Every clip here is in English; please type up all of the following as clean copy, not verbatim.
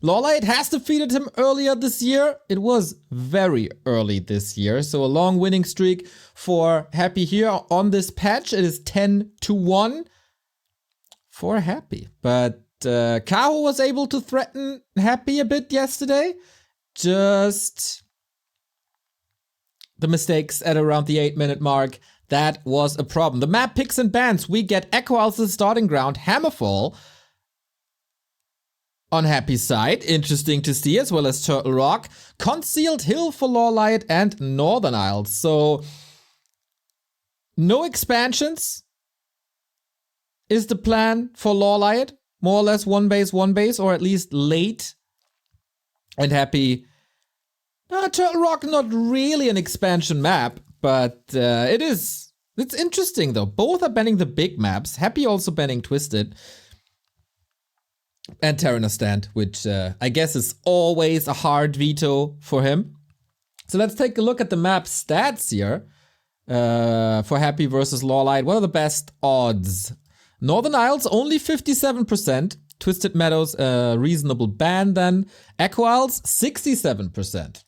LawLiet has defeated him earlier this year. It was very early this year, so a long winning streak for Happy here on this patch. It is 10-1 for Happy. But Kaho was able to threaten Happy a bit yesterday. Just the mistakes at around the 8-minute mark. That was a problem. The map picks and bans. We get Echo House's starting ground, Hammerfall on Happy's side. Interesting to see, as well as Turtle Rock. Concealed Hill for LawLiet and Northern Isles. So no expansions is the plan for LawLiet. More or less one base, or at least late. And Happy. Turtle Rock, not really an expansion map, but it's interesting though. Both are banning the big maps. Happy also banning Twisted. And Terraner Stand, which I guess is always a hard veto for him. So let's take a look at the map stats here. For Happy versus LawLiet. What are the best odds? Northern Isles, only 57%. Twisted Meadows, reasonable ban then. Echo Isles, 67%.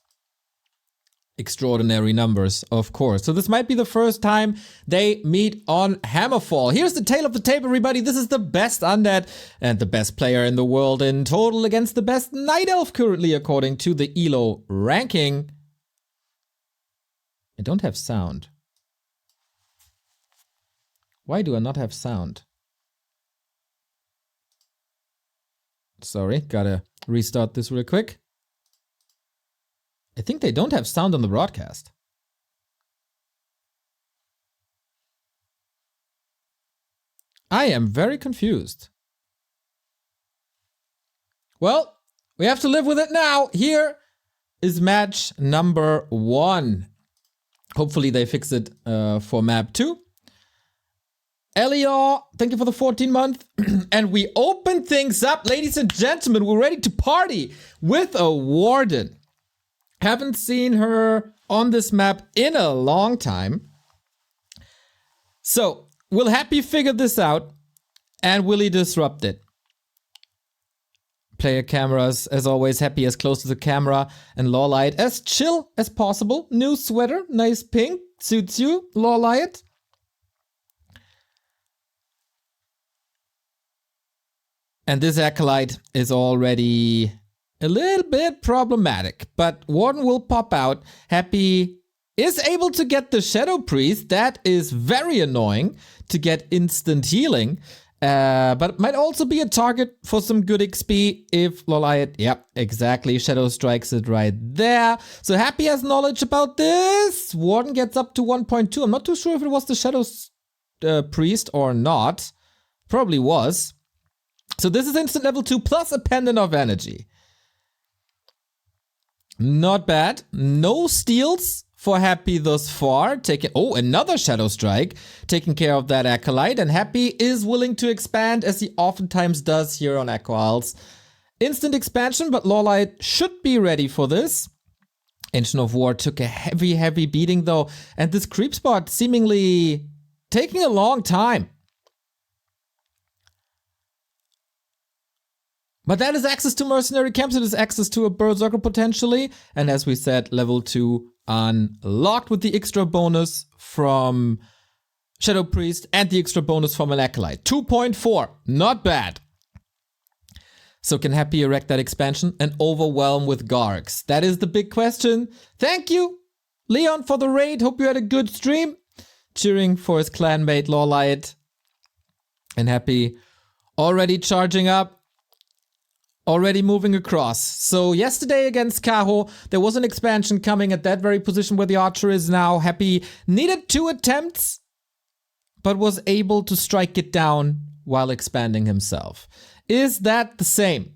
Extraordinary numbers, of course. So this might be the first time they meet on Hammerfall. Here's the tail of the tape, everybody. This is the best Undead and the best player in the world in total against the best Night Elf currently, according to the ELO ranking. I don't have sound. Why do I not have sound? Sorry, gotta restart this real quick. I think they don't have sound on the broadcast. I am very confused. Well, we have to live with it now. Here is match number 1. Hopefully they fix it for map 2. Elior, thank you for the 14-month. And we open things up, ladies and gentlemen. We're ready to party with a Warden. Haven't seen her on this map in a long time. So, will Happy figure this out? And will he disrupt it? Player cameras, as always, Happy as close to the camera. And LawLiet as chill as possible. New sweater, nice pink, suits you, LawLiet. And this Acolyte is already a little bit problematic, but Warden will pop out. Happy is able to get the Shadow Priest. That is very annoying to get instant healing, but it might also be a target for some good XP if LawLiet, yep, exactly, Shadow strikes it right there. So Happy has knowledge about this. Warden gets up to 1.2. I'm not too sure if it was the Shadow Priest or not. Probably was. So this is instant level 2 plus a Pendant of Energy. Not bad. No steals for Happy thus far. Another Shadow Strike. Taking care of that Acolyte. And Happy is willing to expand, as he oftentimes does here on Echo Isles. Instant expansion, but LawLiet should be ready for this. Ancient of War took a heavy beating though. And this creep spot seemingly taking a long time. But that is access to mercenary camps, it is access to a Berserker potentially, and as we said, level 2 unlocked with the extra bonus from Shadow Priest and the extra bonus from an Acolyte. 2.4, not bad. So can Happy erect that expansion and overwhelm with Gargs? That is the big question. Thank you, Leon, for the raid. Hope you had a good stream. Cheering for his clanmate LawLiet. And Happy already charging up. Already moving across. So yesterday against Kaho, there was an expansion coming at that very position where the archer is now. Happy needed 2 attempts, but was able to strike it down while expanding himself. Is that the same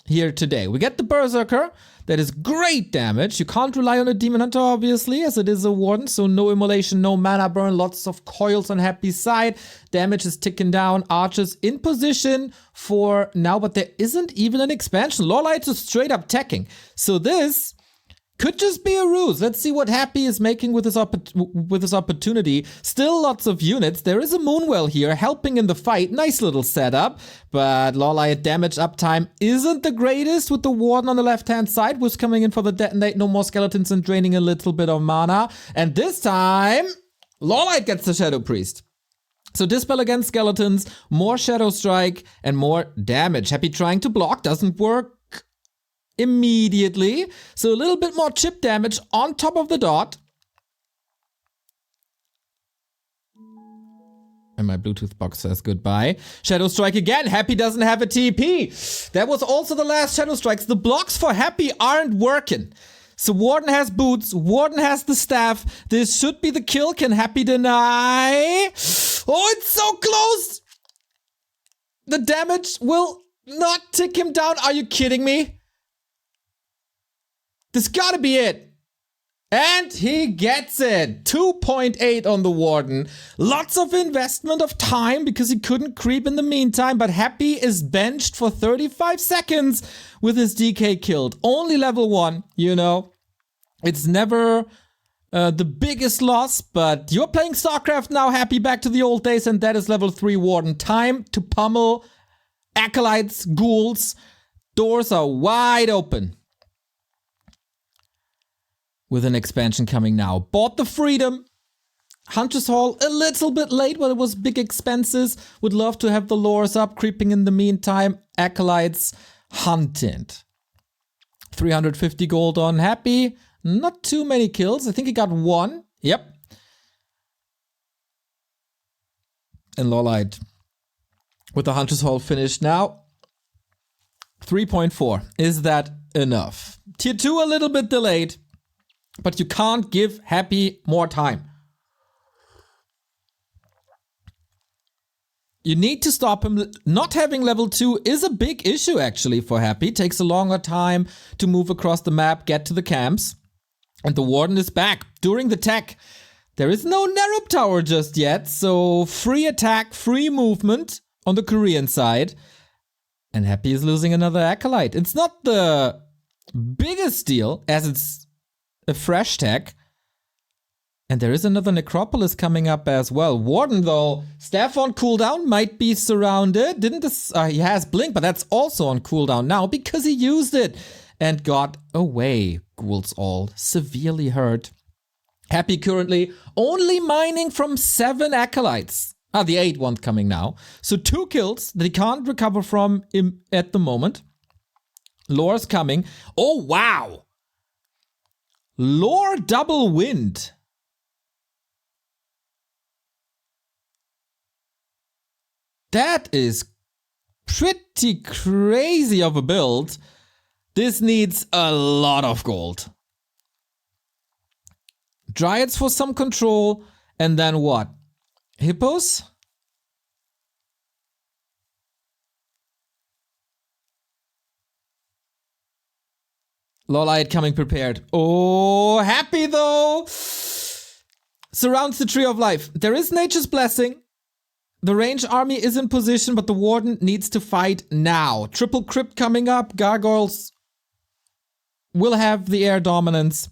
here today? We get the Berserker. That is great damage. You can't rely on a Demon Hunter, obviously, as it is a Warden, so no immolation, no mana burn, lots of coils on Happy's side. Damage is ticking down. Archers in position for now, but there isn't even an expansion. LawLiet is straight up teching. So this Could just be a ruse. Let's see what Happy is making with this opportunity. Still lots of units. There is a Moonwell here helping in the fight. Nice little setup. But LawLiet damage uptime isn't the greatest with the Warden on the left-hand side, who's coming in for the detonate. No more skeletons and draining a little bit of mana. And this time, LawLiet gets the Shadow Priest. So Dispel against skeletons, more Shadow Strike, and more damage. Happy trying to block, doesn't work immediately. So a little bit more chip damage on top of the dot. And my Bluetooth box says goodbye. Shadow Strike again. Happy doesn't have a TP. That was also the last Shadow Strikes. The blocks for Happy aren't working. So Warden has boots. Warden has the staff. This should be the kill. Can Happy deny? Oh, it's so close. The damage will not tick him down. Are you kidding me? This gotta be it. And he gets it. 2.8 on the Warden. Lots of investment of time because he couldn't creep in the meantime. But Happy is benched for 35 seconds with his DK killed. Only level 1, you know. It's never the biggest loss. But you're playing StarCraft now, Happy, back to the old days. And that is level 3 Warden. Time to pummel acolytes, ghouls. Doors are wide open. With an expansion coming now. Bought the Freedom. Hunter's Hall a little bit late, but it was big expenses. Would love to have the lores up, creeping in the meantime. Acolytes hunted. 350 gold on Happy. Not too many kills. I think he got 1. Yep. And LawLiet with the Hunter's Hall finished now. 3.4. Is that enough? Tier 2 a little bit delayed. But you can't give Happy more time. You need to stop him. Not having level 2 is a big issue actually for Happy. Takes a longer time to move across the map, get to the camps. And the Warden is back during the tech. There is no Nerup Tower just yet, so free attack, free movement on the Korean side. And Happy is losing another Acolyte. It's not the biggest deal as it's a fresh tech. And there is another Necropolis coming up as well. Warden, though, staff on cooldown, might be surrounded. Didn't this... he has Blink, but that's also on cooldown now because he used it and got away. Ghouls all severely hurt. Happy currently only mining from 7 Acolytes. The 8th one coming now. So 2 kills that he can't recover from at the moment. Lore's coming. Oh, wow! Lore double wind. That is pretty crazy of a build. This needs a lot of gold. Dryads for some control, and then what? Hippos? LawLiet coming prepared. Oh, Happy though! Surrounds the Tree of Life. There is Nature's Blessing. The range army is in position, but the Warden needs to fight now. Triple Crypt coming up. Gargoyles will have the air dominance.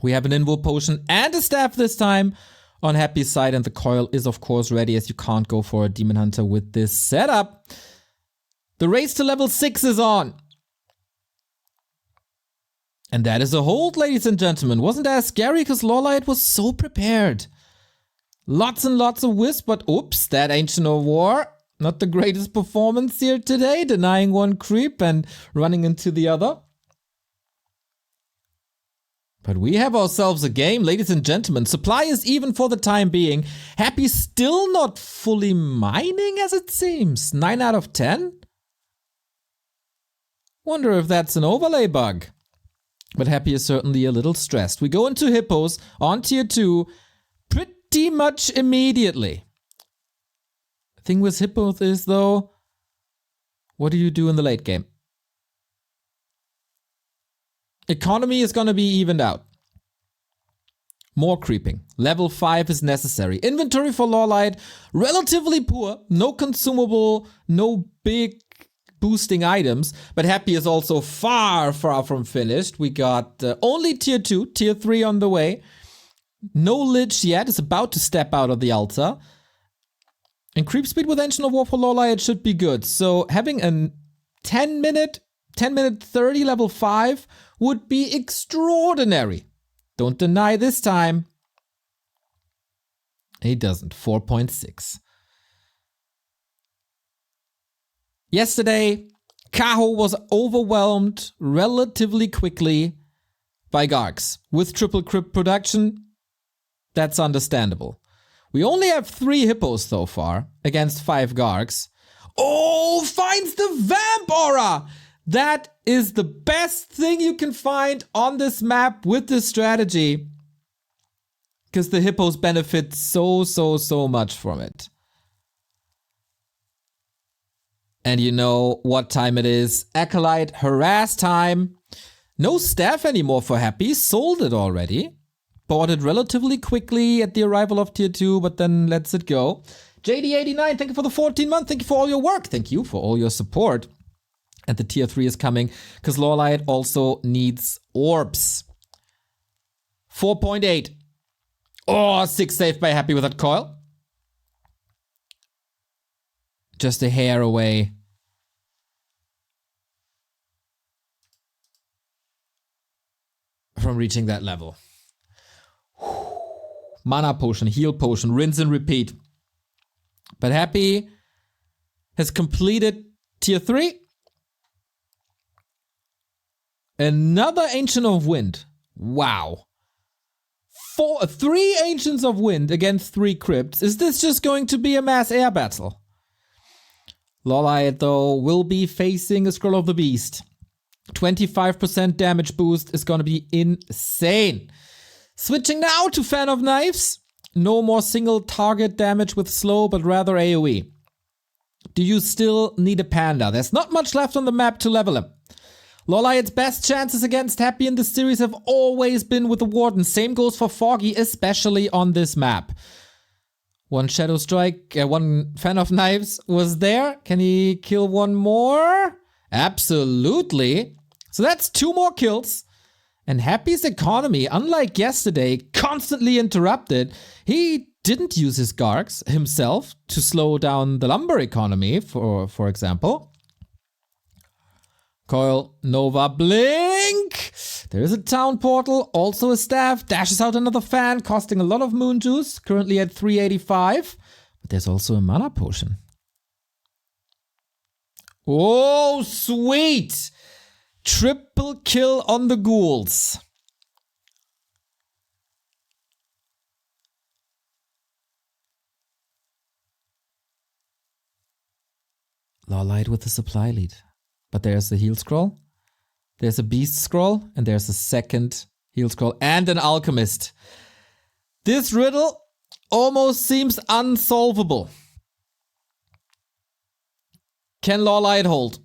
We have an Invo Potion and a staff this time on Happy's side, and the coil is of course ready as you can't go for a Demon Hunter with this setup. The race to level 6 is on. And that is a hold, ladies and gentlemen. Wasn't that scary because LawLiet was so prepared. Lots and lots of wisp, but oops, that Ancient of War. Not the greatest performance here today, denying one creep and running into the other. But we have ourselves a game, ladies and gentlemen. Supply is even for the time being. Happy still not fully mining as it seems. 9 out of 10? Wonder if that's an overlay bug. But Happy is certainly a little stressed. We go into Hippos on tier 2 pretty much immediately. The thing with Hippos is though, what do you do in the late game? Economy is going to be evened out. More creeping. Level 5 is necessary. Inventory for LawLiet, relatively poor. No consumable, no big boosting items, but Happy is also far, far from finished. We got only tier 2, tier 3 on the way. No Lich yet, is about to step out of the altar. And creep speed with Engine of War for LawLiet should be good. So having a 10 minute 30 level 5 would be extraordinary. Don't deny this time. He doesn't. 4.6. Yesterday, Kaho was overwhelmed relatively quickly by Gargs. With triple crypt production, that's understandable. We only have 3 hippos so far against 5 Gargs. Oh, finds the Vamp Aura! That is the best thing you can find on this map with this strategy. Because the hippos benefit so much from it. And you know what time it is. Acolyte harass time. No staff anymore for Happy. Sold it already. Bought it relatively quickly at the arrival of tier 2, but then lets it go. JD89, thank you for the 14 months. Thank you for all your work. Thank you for all your support. And the tier 3 is coming because LawLiet also needs orbs. 4.8. Oh, 6 saved by Happy with that coil. Just a hair away. From reaching that level. Mana potion, heal potion, rinse and repeat. But Happy has completed tier 3. Another Ancient of Wind. Wow. 3 Ancients of Wind against 3 crypts. Is this just going to be a mass air battle? LawLiet, though, will be facing a Scroll of the Beast. 25% damage boost is going to be insane. Switching now to Fan of Knives. No more single target damage with slow, but rather AoE. Do you still need a panda? There's not much left on the map to level him. LawLiet's best chances against Happy in this series have always been with the Warden. Same goes for Foggy, especially on this map. One Shadow Strike, one Fan of Knives was there. Can he kill one more? Absolutely. So that's 2 more kills. And Happy's economy, unlike yesterday, constantly interrupted. He didn't use his Gargs himself to slow down the lumber economy, for example. Coil, Nova, Blink! There is a town portal, also a staff, dashes out another fan, costing a lot of moon juice, currently at 385. But there's also a mana potion. Oh, sweet! Triple kill on the ghouls. LawLiet with the supply lead. But there's a heal scroll, there's a beast scroll, and there's a second heal scroll, and an alchemist. This riddle almost seems unsolvable. Can LawLiet hold?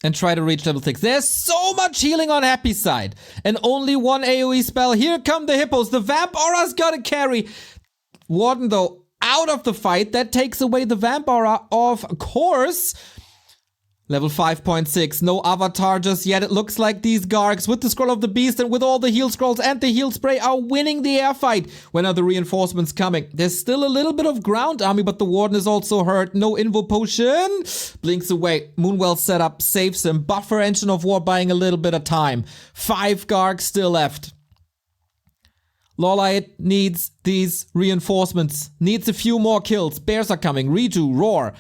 And try to reach level 6. There's so much healing on Happy's side. And only 1 AoE spell. Here come the hippos. The Vamp Aura's gotta carry. Warden, though, out of the fight. That takes away the Vamp Aura, of course. Level 5.6, no avatar just yet. It looks like these Gargs with the Scroll of the Beast and with all the heal scrolls and the heal spray are winning the air fight. When are the reinforcements coming? There's still a little bit of ground army, but the Warden is also hurt. No Invo Potion. Blinks away. Moonwell setup saves him. Buffer Engine of War buying a little bit of time. 5 Gargs still left. LawLiet needs these reinforcements. Needs a few more kills. Bears are coming. Redo, Roar.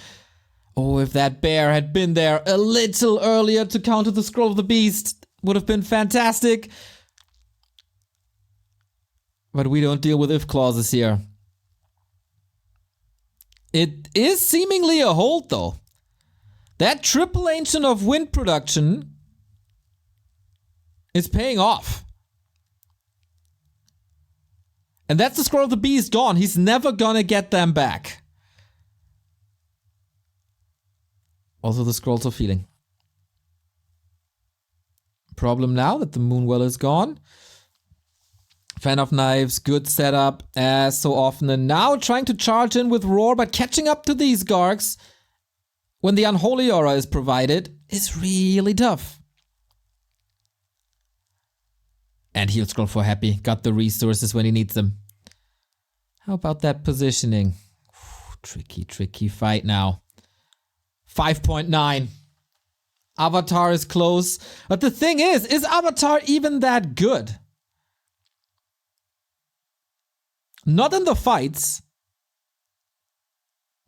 Oh, if that bear had been there a little earlier to counter the Scroll of the Beast, would have been fantastic. But we don't deal with if clauses here. It is seemingly a hold, though. That triple Ancient of Wind production is paying off. And that's the Scroll of the Beast gone. He's never gonna get them back. Also the Scrolls of Healing. Problem now that the Moonwell is gone. Fan of Knives, good setup as so often. And now trying to charge in with Roar, but catching up to these Gargs when the Unholy Aura is provided is really tough. And Heal Scroll for Happy. Got the resources when he needs them. How about that positioning? Tricky, tricky fight now. 5.9. Avatar is close. But the thing is Avatar even that good? Not in the fights.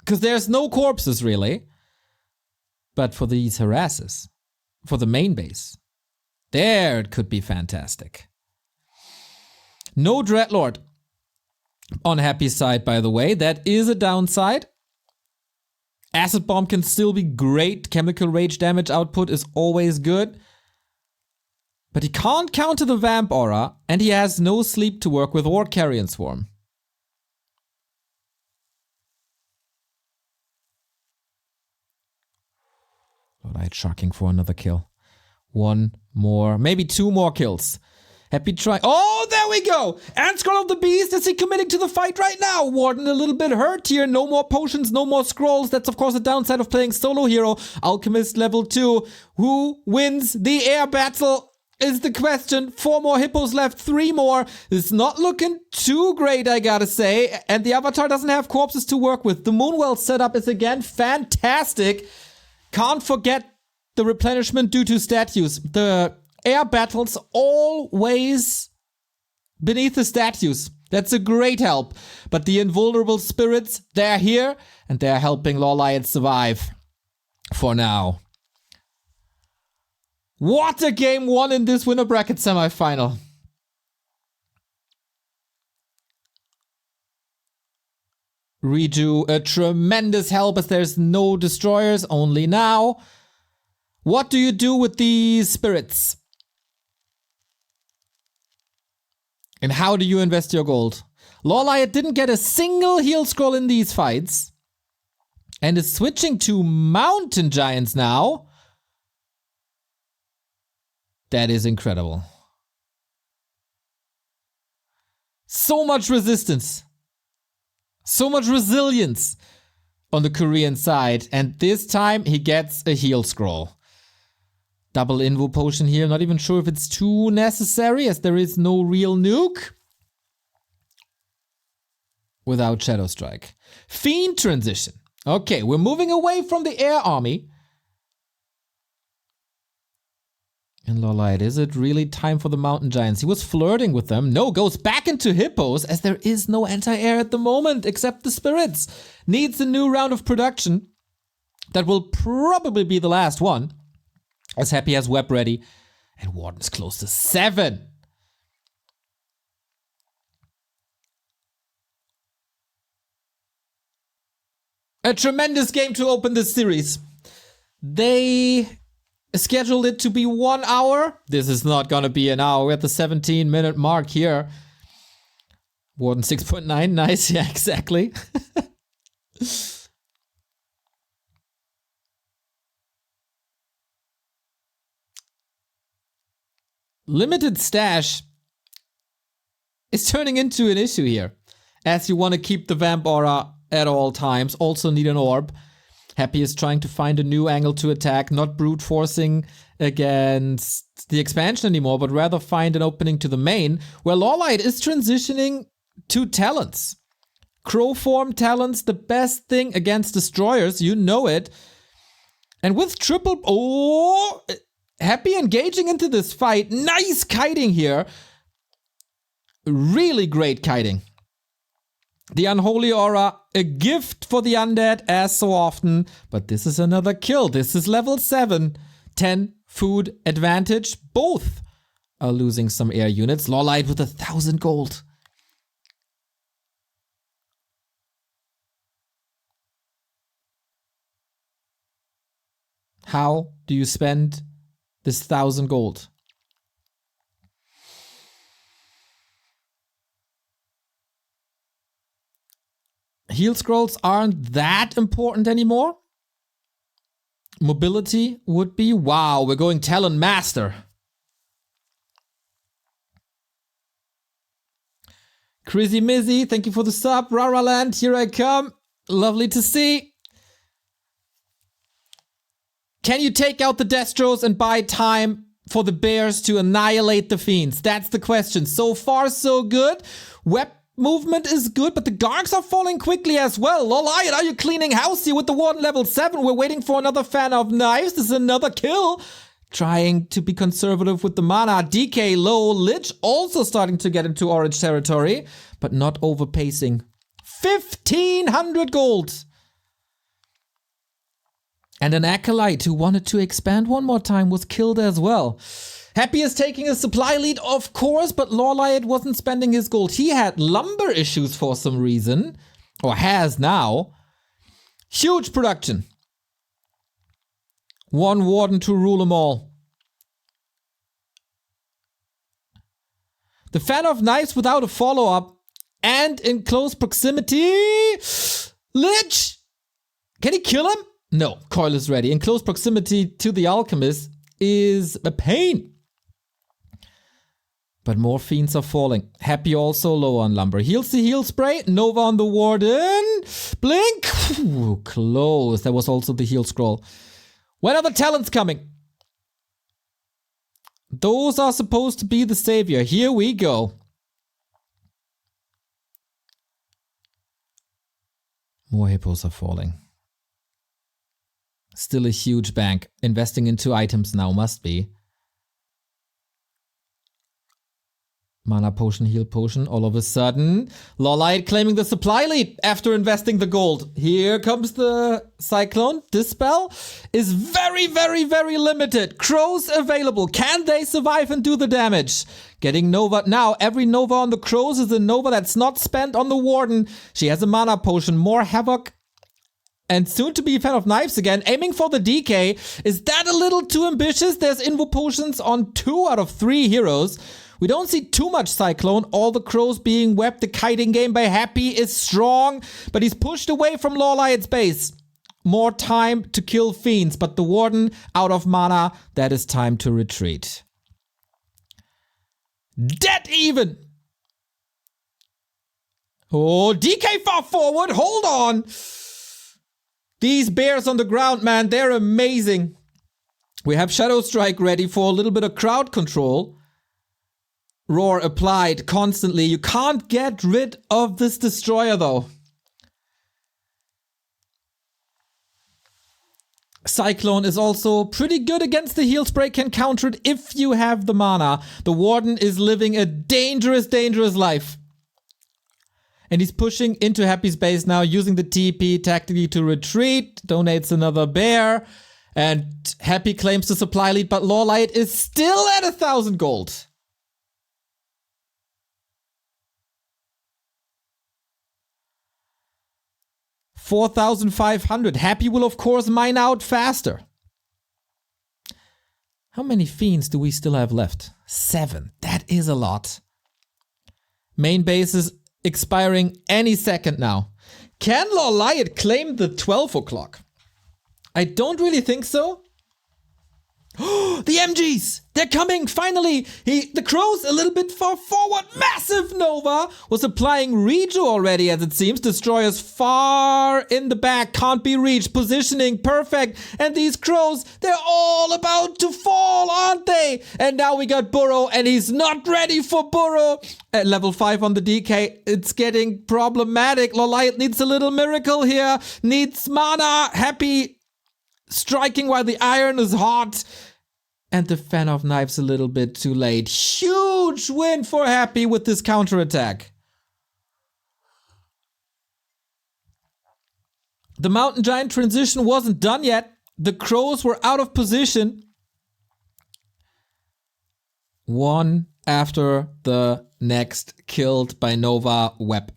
Because there's no corpses, really. But for these harasses. For the main base. There it could be fantastic. No Dreadlord. On Happy side, by the way. That is a downside. Acid Bomb can still be great. Chemical Rage damage output is always good. But he can't counter the Vamp Aura. And he has no sleep to work with or Carrion Swarm. LawLiet shocking for another kill. One more, maybe two more kills. Happy try. Oh, there we go. And Scroll of the Beast. Is he committing to the fight right now? Warden a little bit hurt here. No more potions, no more scrolls. That's of course the downside of playing solo hero. Alchemist level 2. Who wins the air battle is the question. 4 more hippos left. 3 more. It's not looking too great, I gotta say. And the Avatar doesn't have corpses to work with. The Moonwell setup is again fantastic. Can't forget the replenishment due to statues. The air battles always beneath the statues. That's a great help. But the invulnerable spirits, they're here and they're helping LawLiet survive for now. What a game 1 in this winner bracket semifinal. Reju, a tremendous help as there's no destroyers, only now. What do you do with these spirits? And how do you invest your gold? LawLiet didn't get a single heal scroll in these fights. And is switching to Mountain Giants now. That is incredible. So much resistance. So much resilience on the Korean side. And this time he gets a heal scroll. Double Invo Potion here. Not even sure if it's too necessary as there is no real nuke. Without Shadow Strike. Fiend transition. Okay, we're moving away from the air army. And LawLiet, is it really time for the Mountain Giants? He was flirting with them. No, goes back into hippos as there is no anti-air at the moment except the spirits. Needs a new round of production. That will probably be the last one. As Happy as Web ready. And Warden's close to 7. A tremendous game to open this series. They scheduled it to be 1 hour. This is not gonna be an hour. We're at the 17-minute mark here. Warden 6.9, nice, yeah, exactly. Limited stash is turning into an issue here. As you want to keep the Vamp Aura at all times. Also need an orb. Happy is trying to find a new angle to attack. Not brute forcing against the expansion anymore. But rather find an opening to the main. Where LawLiet is transitioning to talents. Crow form talents. The best thing against destroyers. You know it. And with triple... Oh... Happy engaging into this fight. Nice kiting here. Really great kiting. The Unholy Aura, a gift for the undead as so often. But this is another kill. This is level 7. 10 food advantage. Both are losing some air units. LawLiet with 1,000 gold. How do you spend this 1,000 gold? Heal scrolls aren't that important anymore. Mobility would be. Wow, we're going Talon Master. Crazy Mizzy, thank you for the sub. Rara Land, here I come. Lovely to see. Can you take out the Destros and buy time for the bears to annihilate the fiends? That's the question. So far, so good. Web movement is good, but the Gargs are falling quickly as well. LawLiet, are you cleaning house here with the Warden level 7? We're waiting for another Fan of Knives. This is another kill. Trying to be conservative with the mana. DK low. Lich also starting to get into orange territory, but not overpacing. 1,500 gold. And an Acolyte who wanted to expand one more time was killed as well. Happy is taking a supply lead, of course, but LawLiet wasn't spending his gold. He had lumber issues for some reason, or has now. Huge production. One Warden to rule them all. The Fan of Knives without a follow-up and in close proximity. Lich! Can he kill him? No, Coil is ready. In close proximity to the Alchemist is a pain. But more fiends are falling. Happy also low on lumber. Heals the heal spray. Nova on the Warden. Blink. Ooh, close. There was also the heal scroll. When are the talents coming? Those are supposed to be the savior. Here we go. More hippos are falling. Still a huge bank. Investing into items now must be. Mana potion, heal potion. All of a sudden, LawLiet claiming the supply lead after investing the gold. Here comes the Cyclone. Dispel is very, very, very limited. Crows available. Can they survive and do the damage? Getting Nova. Now, every Nova on the Crows is a Nova that's not spent on the Warden. She has a mana potion. More Havoc. And soon to be Fan of Knives again, aiming for the DK. Is that a little too ambitious? There's Invo Potions on 2 out of 3 heroes. We don't see too much Cyclone. All the Crows being webbed. The kiting game by Happy is strong, but he's pushed away from LawLiet's base. More time to kill fiends, but the Warden out of mana. That is time to retreat. Dead even! Oh, DK far forward. Hold on. These bears on the ground, man, they're amazing. We have Shadow Strike ready for a little bit of crowd control. Roar applied constantly. You can't get rid of this destroyer, though. Cyclone is also pretty good against the heal spray. Can counter it if you have the mana. The Warden is living a dangerous, dangerous life. And he's pushing into Happy's base now, using the TP tactically to retreat. Donates another bear. And Happy claims the supply lead, but LawLiet is still at 1,000 gold. $4,500. Happy will, of course, mine out faster. How many fiends do we still have left? 7. That is a lot. Main base is expiring any second now. Can LawLiet claim the 12 o'clock? I don't really think so. The MGs! They're coming! Finally! The Crows a little bit far forward. Massive Nova was applying Rejo already, as it seems. Destroyers far in the back. Can't be reached. Positioning perfect. And these Crows, they're all about to fall, aren't they? And now we got Burrow, and he's not ready for Burrow. At level 5 on the DK, it's getting problematic. LawLiet needs a little miracle here. Needs mana. Happy striking while the iron is hot. And the Fan of Knives a little bit too late. Huge win for Happy with this counterattack. The Mountain Giant transition wasn't done yet. The Crows were out of position. One after the next, killed by Nova Web.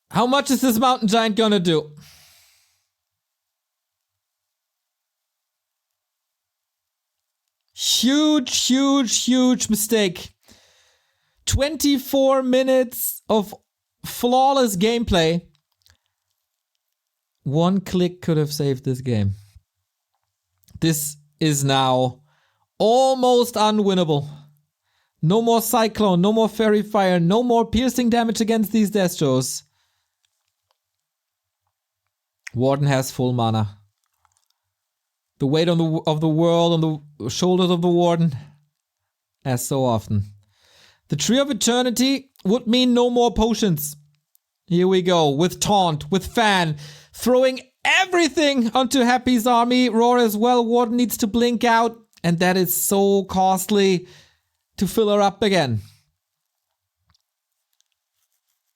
How much is this Mountain Giant gonna do? Huge, huge, huge mistake. 24 minutes of flawless gameplay. One click could have saved this game. This is now almost unwinnable. No more Cyclone, no more Fairy Fire, no more piercing damage against these Destros. Warden has full mana. The weight of the world on the shoulders of the Warden. As so often. The Tree of Eternity would mean no more potions. Here we go, with Taunt, with Fan, throwing everything onto Happy's army. Roar as well, Warden needs to blink out, and that is so costly to fill her up again.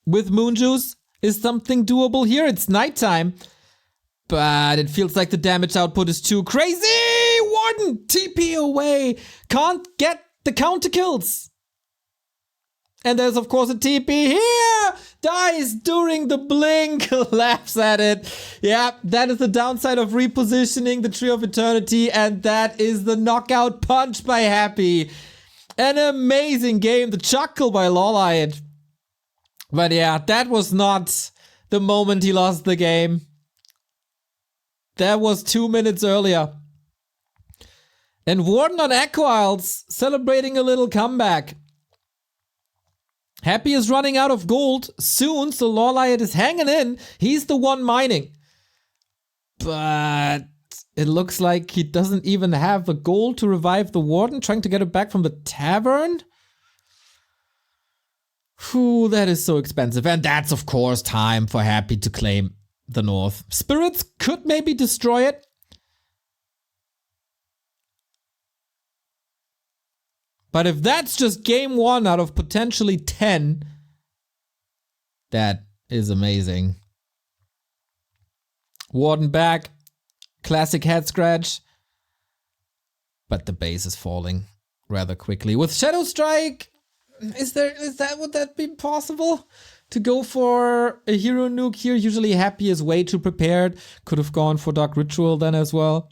With Moon Juice, is something doable here? It's nighttime, but it feels like the damage output is too crazy! Warden, TP away! Can't get the counter kills! And there's of course a TP here! Dies during the blink! Laughs at it. Yeah, that is the downside of repositioning the Tree of Eternity, and that is the knockout punch by Happy. An amazing game. The chuckle by LawLiet. But yeah, that was not the moment he lost the game. That was 2 minutes earlier. And Warden on Echo Isles celebrating a little comeback. Happy is running out of gold soon, so LawLiet is hanging in. He's the one mining. But it looks like he doesn't even have the gold to revive the Warden, trying to get it back from the tavern. Whew, that is so expensive. And that's, of course, time for Happy to claim the North. Spirits could maybe destroy it. But if that's just game 1 out of potentially 10, that is amazing. Warden back. Classic head scratch. But the base is falling rather quickly. With Shadow Strike, would that be possible? To go for a hero nuke here? Usually Happy is way too prepared. Could have gone for Dark Ritual then as well.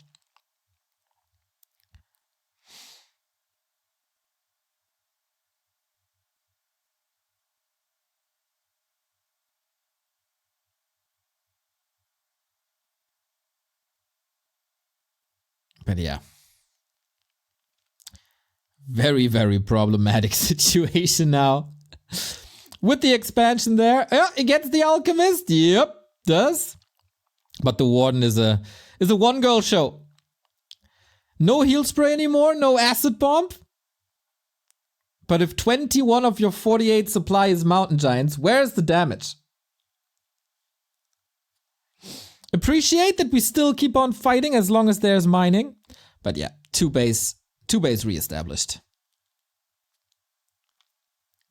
But yeah. Very, very problematic situation now. With the expansion there. It gets the Alchemist. Yep, does. But the Warden is a one-girl show. No heal spray anymore, no acid bomb. But if 21 of your 48 supply is Mountain Giants, where's the damage? Appreciate that we still keep on fighting as long as there's mining. But yeah, two base reestablished.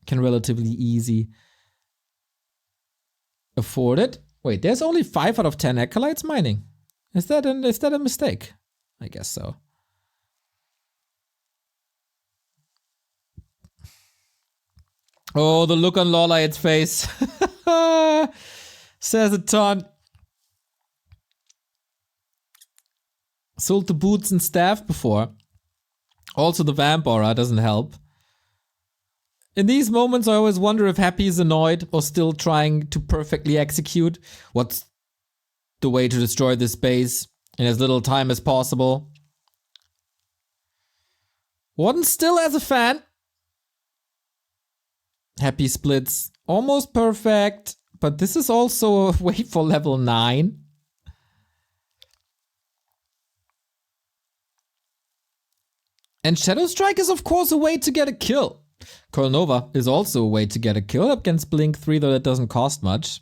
Can relatively easy afford it. Wait, there's only 5 out of 10 acolytes mining. Is that a mistake? I guess so. Oh, the look on LawLiet's face. Says a ton. Sold the boots and staff before. Also the vamp aura doesn't help. In these moments I always wonder if Happy is annoyed or still trying to perfectly execute. What's the way to destroy this base in as little time as possible? Warden still as a fan. Happy splits almost perfect. But this is also a wait for level 9. And Shadow Strike is of course a way to get a kill. Coil Nova is also a way to get a kill against Blink 3, though that doesn't cost much.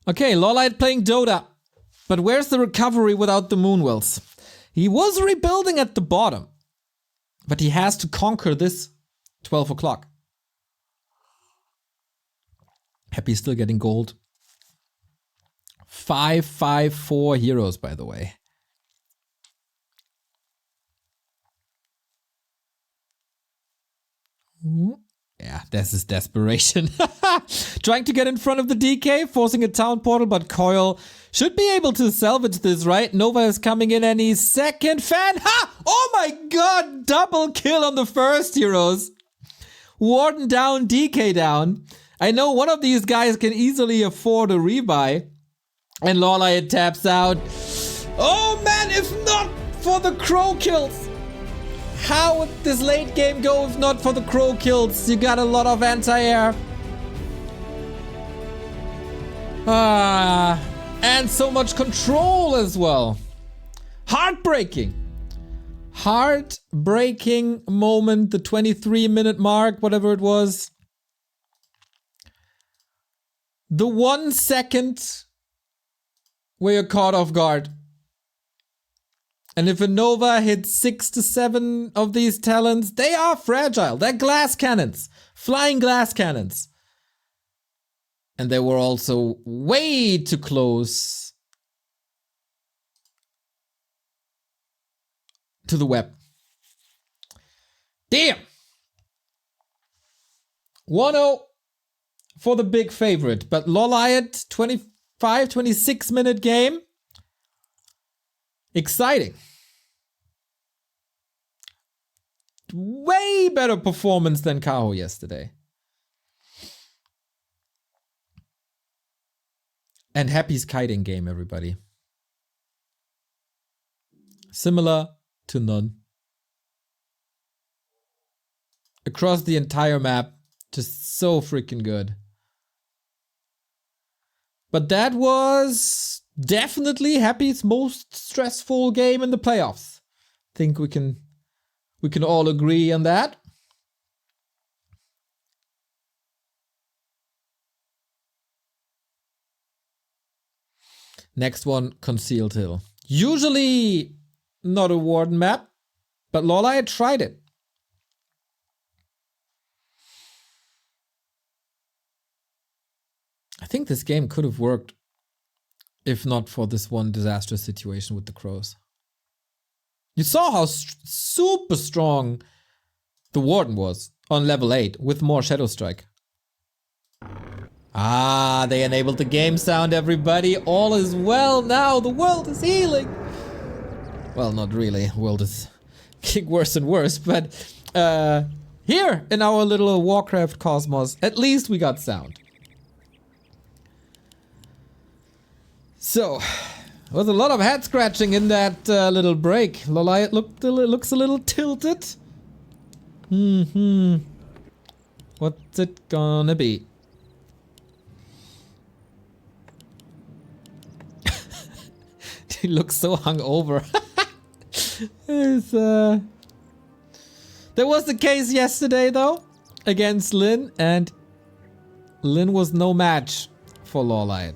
Okay, LawLiet playing Dota. But where's the recovery without the Moonwells? He was rebuilding at the bottom. But he has to conquer this 12 o'clock. Happy still getting gold. 554 heroes, by the way. Yeah, that's his desperation. Trying to get in front of the DK, forcing a town portal, but Coil should be able to salvage this, right? Nova is coming in any second. Fan, ha! Oh my god, double kill on the first heroes. Warden down, DK down. I know one of these guys can easily afford a rebuy. And LawLiet taps out. Oh man, if not for the crow kills. How would this late game go if not for the crow kills? You got a lot of anti-air. And so much control as well. Heartbreaking. Heartbreaking moment, the 23-minute mark, whatever it was. The 1 second where you're caught off guard. And if a Nova hits 6 to 7 of these talents, they are fragile. They're glass cannons. Flying glass cannons. And they were also way too close to the web. Damn! 1-0 for the big favorite. But LawLiet, 26 minute game. Exciting. Way better performance than Kaho yesterday. And Happy's kiting game, everybody. Similar to none. Across the entire map, just so freaking good. But that was definitely Happy's most stressful game in the playoffs. I think we can all agree on that. Next one, Concealed Hill. Usually not a Warden map, but LawLiet tried it. I think this game could have worked if not for this one disastrous situation with the crows. You saw how super strong the Warden was on level 8 with more Shadow Strike. Ah, they enabled the game sound, everybody. All is well now. The world is healing. Well, not really. The world is getting worse and worse. But here in our little Warcraft cosmos, at least we got sound. So, there was a lot of head scratching in that little break. LawLiet looks a little tilted. What's it gonna be? He looks so hungover. There was the case yesterday though, against Lin, and Lin was no match for LawLiet.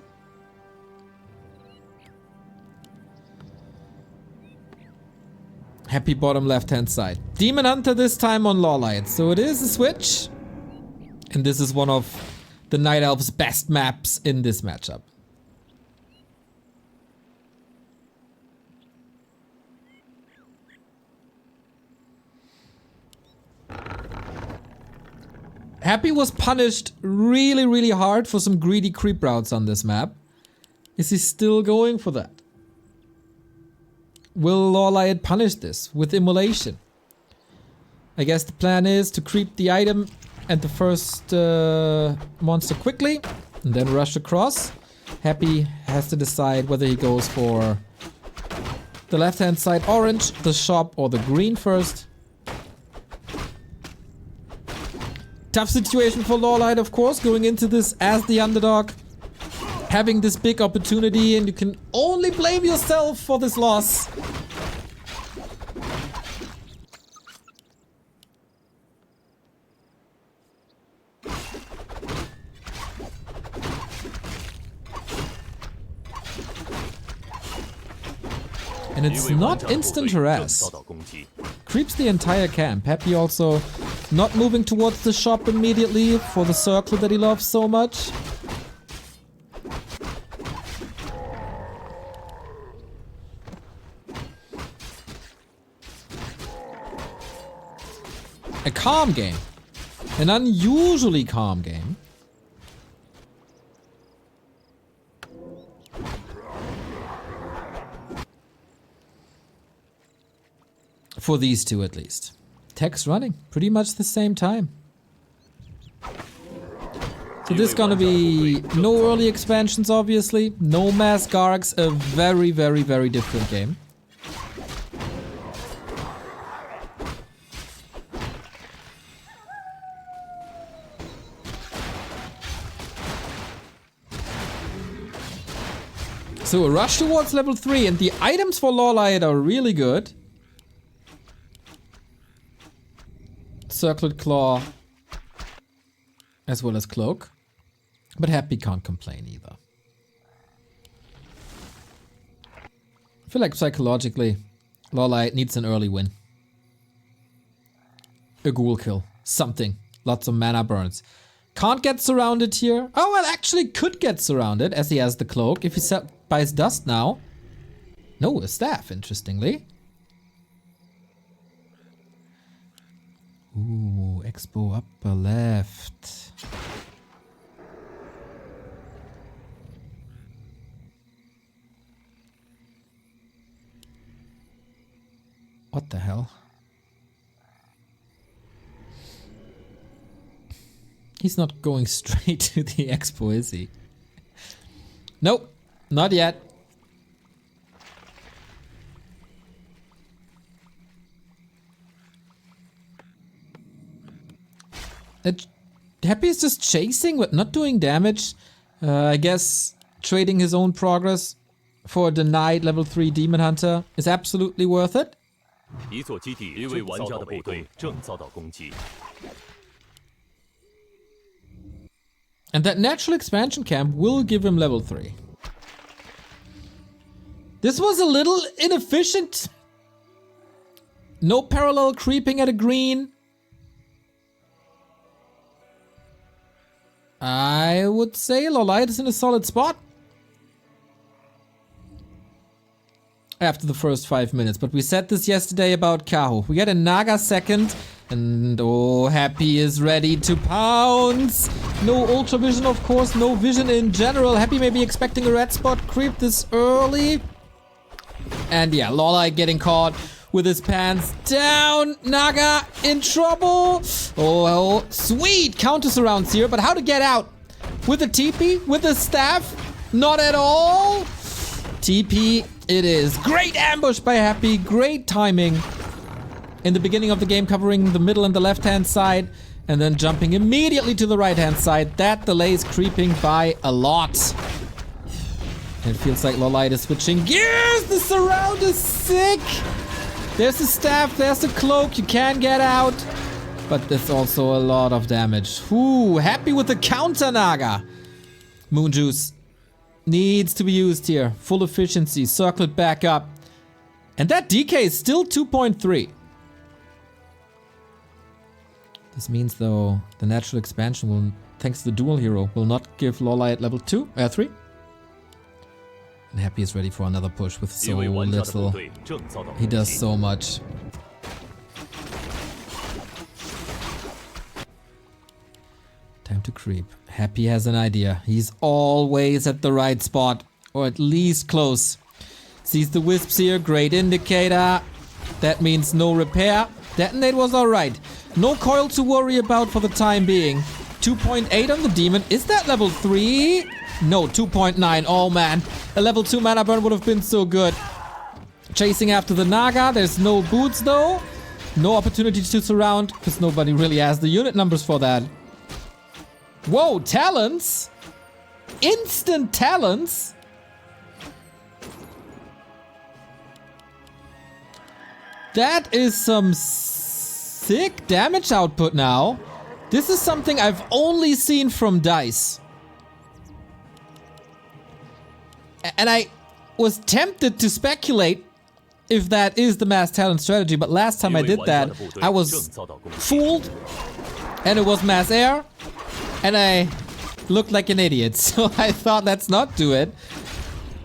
Happy bottom left hand side. Demon Hunter this time on LawLiet, so it is a switch. And this is one of the Night Elf's best maps in this matchup. Happy was punished really hard for some greedy creep routes on this map. Is he still going for that? Will LawLiet punish this with immolation? I guess the plan is to creep the item and the first monster quickly and then rush across. Happy has to decide whether he goes for the left hand side orange, the shop, or the green first. Tough situation for LawLiet, of course, going into this as the underdog. Having this big opportunity, and you can only blame yourself for this loss. And it's not instant harass. Creeps the entire camp. Happy also not moving towards the shop immediately for the circle that he loves so much. A calm game. An unusually calm game. For these two at least. Tech's running pretty much the same time. So this is gonna be no early expansions obviously, no mass Gargs, a very different game. So a rush towards level 3, and the items for LawLiet are really good. Circlet Claw, as well as Cloak. But Happy can't complain either. I feel like psychologically, LawLiet needs an early win. A ghoul kill. Something. Lots of mana burns. Can't get surrounded here. Oh, well, actually could get surrounded as he has the cloak. If he buys dust now. No, a staff, interestingly. Ooh, Expo upper left. What the hell? He's not going straight to the expo, is he? Nope, not yet. Happy is just chasing but not doing damage. I guess trading his own progress for a denied level 3 Demon Hunter is absolutely worth it. And that natural expansion camp will give him level 3. This was a little inefficient. No parallel creeping at a green. I would say LawLiet is in a solid spot. After the first 5 minutes, but we said this yesterday about Kaho. We get a Naga second, and oh, Happy is ready to pounce. No Ultra Vision, of course, no vision in general. Happy may be expecting a red spot creep this early. And yeah, LawLiet getting caught with his pants down. Naga in trouble. Oh, sweet counter surrounds here, but how to get out? With a TP? With a staff? Not at all. TP it is. Great ambush by Happy. Great timing. In the beginning of the game, covering the middle and the left-hand side, and then jumping immediately to the right-hand side. That delay is creeping by a lot. And it feels like LawLiet is switching gears. The surround is sick. There's the staff, there's the cloak. You can get out. But there's also a lot of damage. Ooh, Happy with the counter Naga. Moon Juice needs to be used here. Full efficiency, circle it back up. And that DK is still 2.3. This means though, the natural expansion will, thanks to the dual hero, will not give LawLiet level 3. And Happy is ready for another push with so little. He does so much. Time to creep. Happy has an idea. He's always at the right spot, or at least close. Sees the wisps here, great indicator. That means no repair. Detonate was alright. No coil to worry about for the time being. 2.8 on the demon. Is that level 3? No, 2.9. Oh man. A level 2 mana burn would have been so good. Chasing after the Naga. There's no boots though. No opportunity to surround, because nobody really has the unit numbers for that. Whoa, talents? Instant talents? That is some sick damage output now. This is something I've only seen from DICE. And I was tempted to speculate if that is the mass talent strategy, but last time I did that, I was fooled, and it was mass air, and I looked like an idiot, so I thought let's not do it.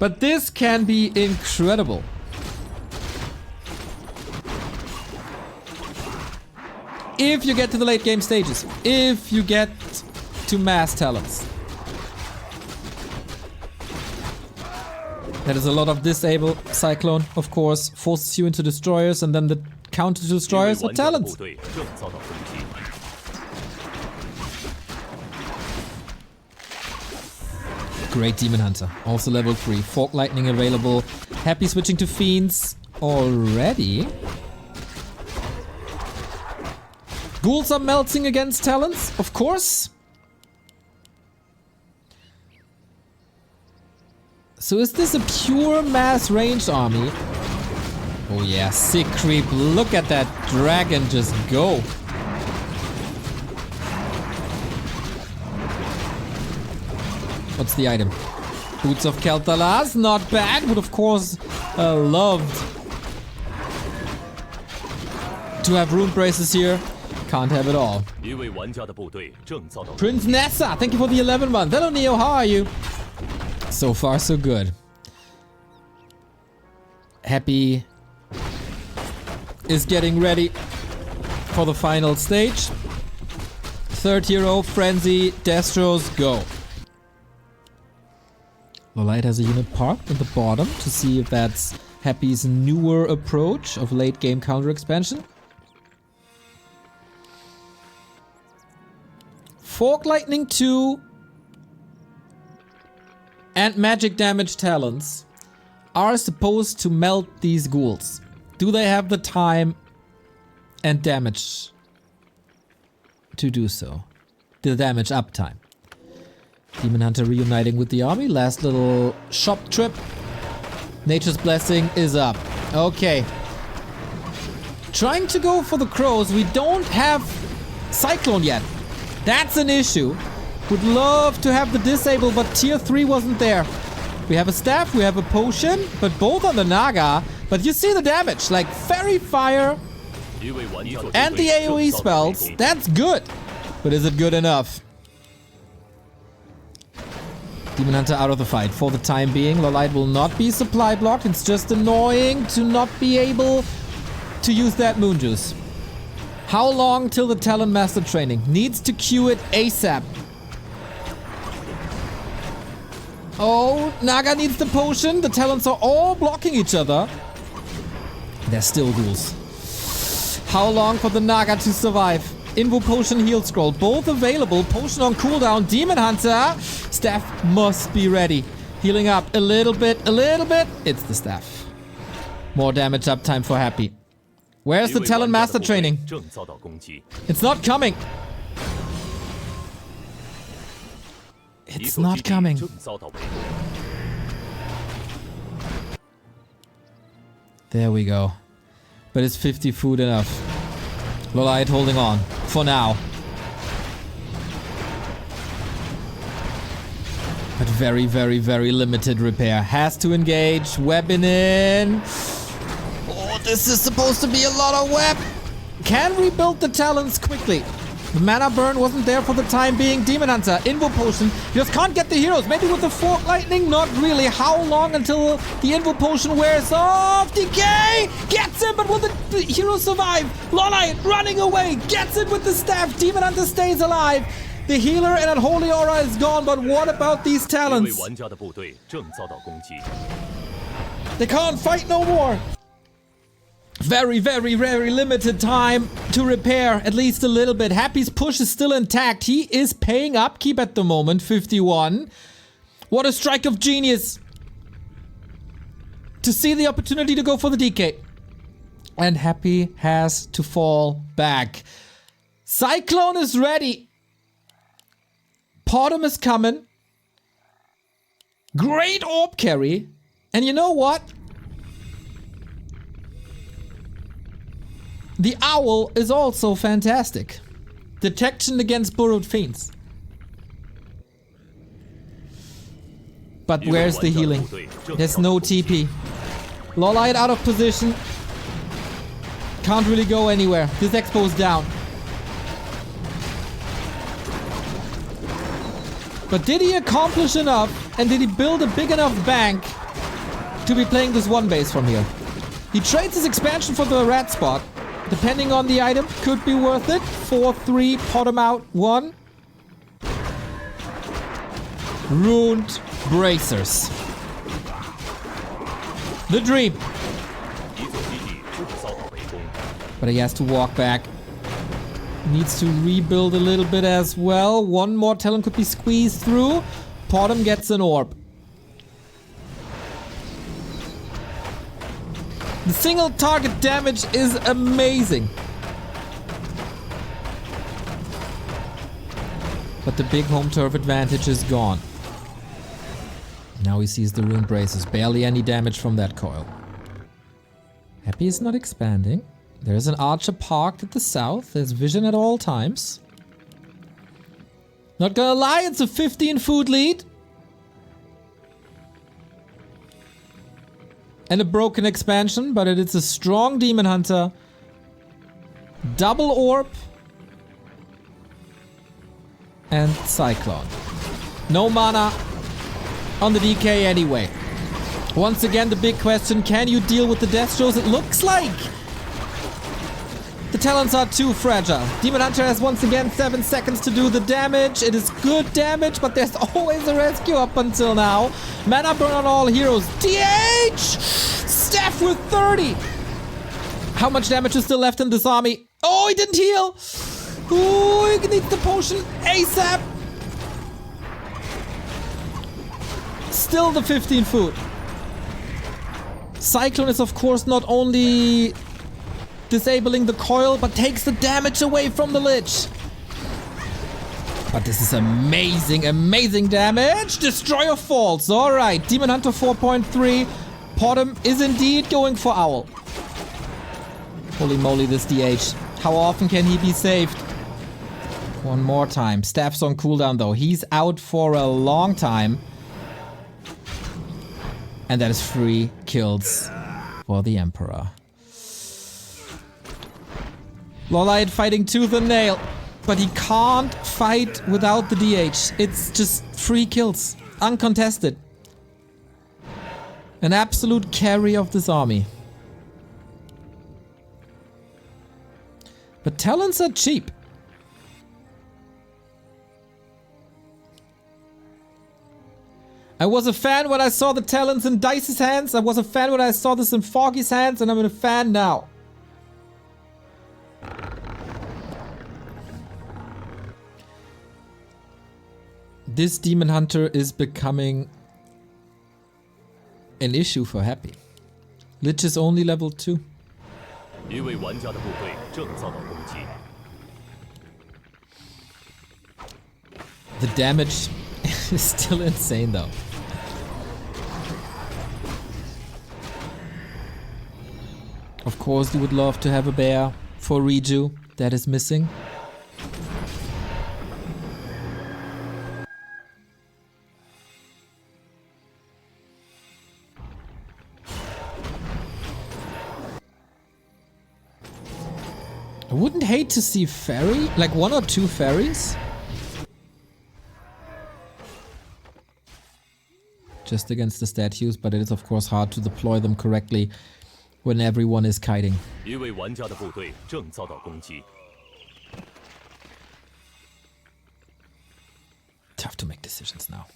But this can be incredible. If you get to the late game stages, if you get to mass talents. That is a lot of disable. Cyclone, of course, forces you into destroyers, and then the counter to destroyers are talents. Great Demon Hunter, also level 3. Fork Lightning available. Happy switching to Fiends already. Ghouls are melting against talents, of course. So is this a pure mass ranged army? Oh yeah, sick creep. Look at that dragon just go. What's the item? Boots of Keltalas, not bad. Would of course loved to have rune braces here. Can't have it all. Prince Nessa, thank you for the 11 month. Hello Neo, how are you? So far so good. Happy is getting ready for the final stage. Third hero, Frenzy, Destros, go. LawLiet has a unit parked at the bottom to see if that's Happy's newer approach of late game counter expansion. Fork Lightning 2 and Magic Damage Talents are supposed to melt these ghouls. Do they have the time and damage to do so? The damage uptime. Demon Hunter reuniting with the army. Last little shop trip. Nature's Blessing is up. Okay. Trying to go for the crows. We don't have Cyclone yet. That's an issue. Would love to have the disable, but tier 3 wasn't there. We have a staff, we have a potion, but both on the Naga. But you see the damage, like Fairy Fire and the AoE spells. That's good. But is it good enough? Demon Hunter out of the fight for the time being. LawLiet will not be supply blocked. It's just annoying to not be able to use that Moon Juice. How long till the Talon Master training? Needs to queue it ASAP. Oh, Naga needs the potion. The Talons are all blocking each other. They're still ghouls. How long for the Naga to survive? Invo Potion, Heal Scroll, both available. Potion on cooldown. Demon Hunter. Staff must be ready. Healing up a little bit, a little bit. It's the staff. More damage uptime for Happy. Where's the Talon Master training? It's not coming. It's not coming. There we go. But is 50 food enough? LawLiet holding on. For now. But very, very, very limited repair. Has to engage. Weapon in. Oh, this is supposed to be a lot of web. Can rebuild the talents quickly. The mana burn wasn't there for the time being. Demon Hunter, Invo Potion. You just can't get the heroes. Maybe with the Fork Lightning? Not really. How long until the Invo Potion wears off? Decay! Gets him, but will the heroes survive? LawLiet running away. Gets it with the staff. Demon Hunter stays alive. The healer and Unholy Aura is gone, but what about these talents? They can't fight no more. Very, very, very limited time to repair, at least a little bit. Happy's push is still intact. He is paying upkeep at the moment, 51. What a strike of genius. To see the opportunity to go for the DK. And Happy has to fall back. Cyclone is ready. Potom is coming. Great orb carry. And you know what? The Owl is also fantastic. Detection against burrowed fiends. But where's the healing? There's no TP. LawLiet out of position. Can't really go anywhere. This expo's down. But did he accomplish enough? And did he build a big enough bank to be playing this one base from here? He trades his expansion for the rat spot. Depending on the item, could be worth it. 4-3, Potom out, 1. Ruined Bracers. The dream. But he has to walk back. Needs to rebuild a little bit as well. One more talent could be squeezed through. Potom gets an orb. The single target damage is amazing. But the big home turf advantage is gone. Now he sees the rune braces. Barely any damage from that coil. Happy is not expanding. There's an archer parked at the south. There's vision at all times. Not gonna lie, it's a 15 food lead. And a broken expansion, but it is a strong Demon Hunter. Double orb. And Cyclone. No mana on the DK anyway. Once again, the big question, can you deal with the death shows? It looks like the talents are too fragile. Demon Hunter has once again 7 seconds to do the damage. It is good damage, but there's always a rescue up until now. Mana burn on all heroes. DH! Steph with 30. How much damage is still left in this army? Oh, he didn't heal. Ooh, he needs the potion ASAP. Still the 15 food. Cyclone is of course not only disabling the coil, but takes the damage away from the Lich. But this is amazing, amazing damage. Destroyer falls. Alright, Demon Hunter 4.3. Potom is indeed going for Owl. Holy moly, this DH. How often can he be saved? One more time. Staff's on cooldown though. He's out for a long time. And that is 3 kills for the Emperor. LawLiet fighting tooth and nail. But he can't fight without the DH. It's just 3 kills. Uncontested. An absolute carry of this army. But talents are cheap. I was a fan when I saw the talents in Dice's hands. I was a fan when I saw this in Foggy's hands, and I'm a fan now. This Demon Hunter is becoming an issue for Happy. Lich is only level 2. The damage is still insane though. Of course you would love to have a bear for Reju. That is missing. I wouldn't hate to see fairy, like 1 or 2 fairies. Just against the statues, but it is of course hard to deploy them correctly when everyone is kiting. Tough to make decisions now.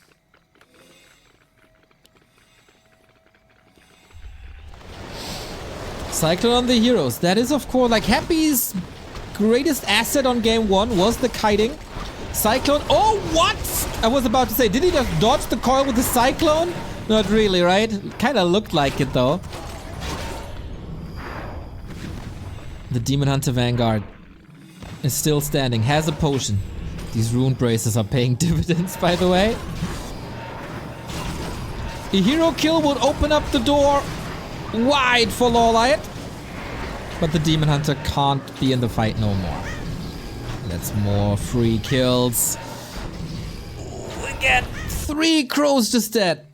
Cyclone on the heroes. That is of course like Happy's greatest asset on game 1 was the kiting. Cyclone. Oh, what? I was about to say, did he just dodge the coil with the Cyclone? Not really, right? Kinda looked like it though. The Demon Hunter Vanguard is still standing, has a potion. These rune braces are paying dividends, by the way. A hero kill would open up the door wide for LawLiet. But the Demon Hunter can't be in the fight no more. That's more free kills. We get 3 crows just dead.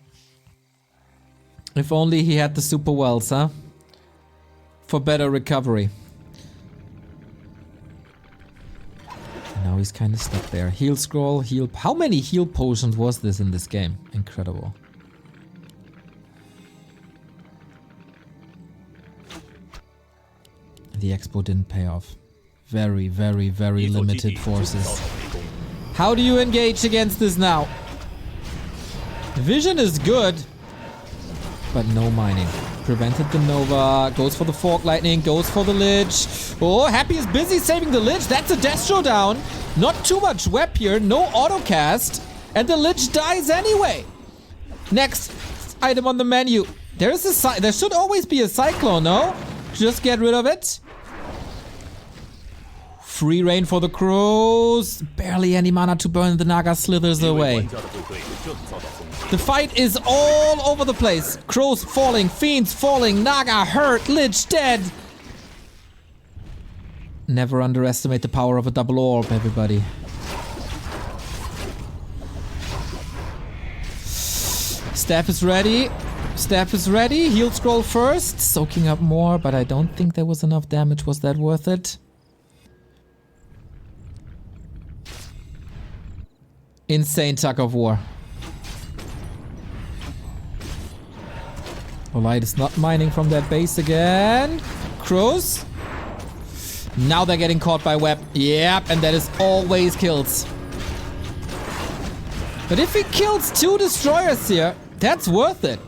If only he had the super wells, huh? For better recovery. And now he's kind of stuck there. Heal scroll, heal. How many heal potions was this in this game? Incredible. The expo didn't pay off. Very, very, very limited forces. How do you engage against this now? Vision is good, but no mining. Prevented the Nova, goes for the Fork Lightning, goes for the Lich. Oh, Happy is busy saving the Lich. That's a Death Showdown. Not too much web here, no autocast, and the Lich dies anyway. Next item on the menu. There should always be a Cyclone, no? Just get rid of it. Free reign for the crows. Barely any mana to burn. The Naga slithers away. The fight is all over the place. Crows falling, fiends falling, Naga hurt, Lich dead. Never underestimate the power of a double orb, everybody. Staff is ready. Staff is ready. Heal scroll first. Soaking up more, but I don't think there was enough damage. Was that worth it? Insane tug of war. LawLiet is not mining from that base again. Crows. Now they're getting caught by web. Yep, and that is always kills. But if he kills 2 destroyers here, that's worth it.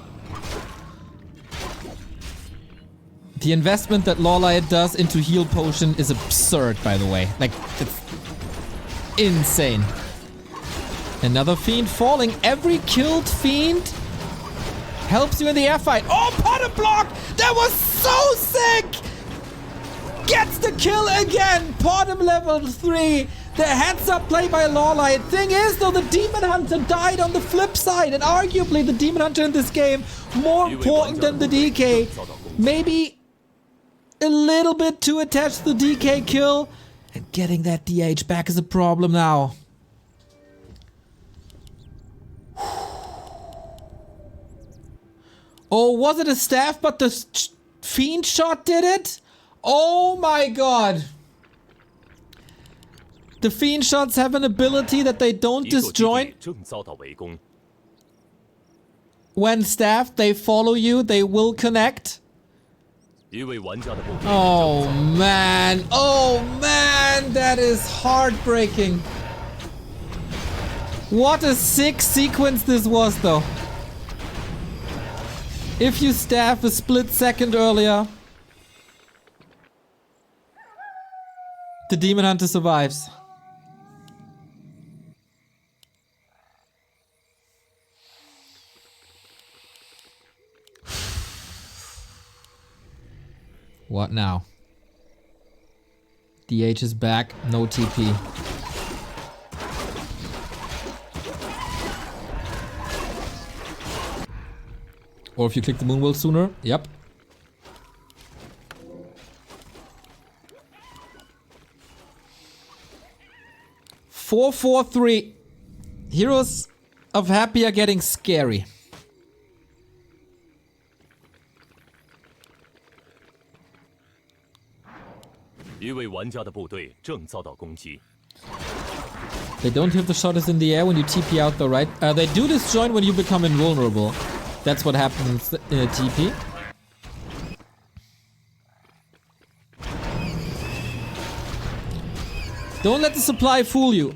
The investment that LawLiet does into heal potion is absurd, by the way. Like, it's insane. Another fiend falling. Every killed fiend helps you in the air fight. Oh, pot and block! That was so sick! Gets the kill again! Bottom level 3. The heads up play by LawLiet. Thing is, though, the Demon Hunter died on the flip side. And arguably, the Demon Hunter in this game, more important than the DK. Maybe a little bit too attached to the DK kill. And getting that DH back is a problem now. Oh, was it a staff, but the fiend shot did it? Oh my god. The fiend shots have an ability that they don't disjoint. When staffed, they follow you, they will connect. Oh man, that is heartbreaking. What a sick sequence this was, though. If you staff a split second earlier, the Demon Hunter survives. What now? DH is back, no TP. Or if you click the Moonwell sooner, yep. Four, 4-3. Heroes of Happy are getting scary. They don't have the shot is in the air when you TP out though, right? They do disjoin when you become invulnerable. That's what happens in a TP. Don't let the supply fool you.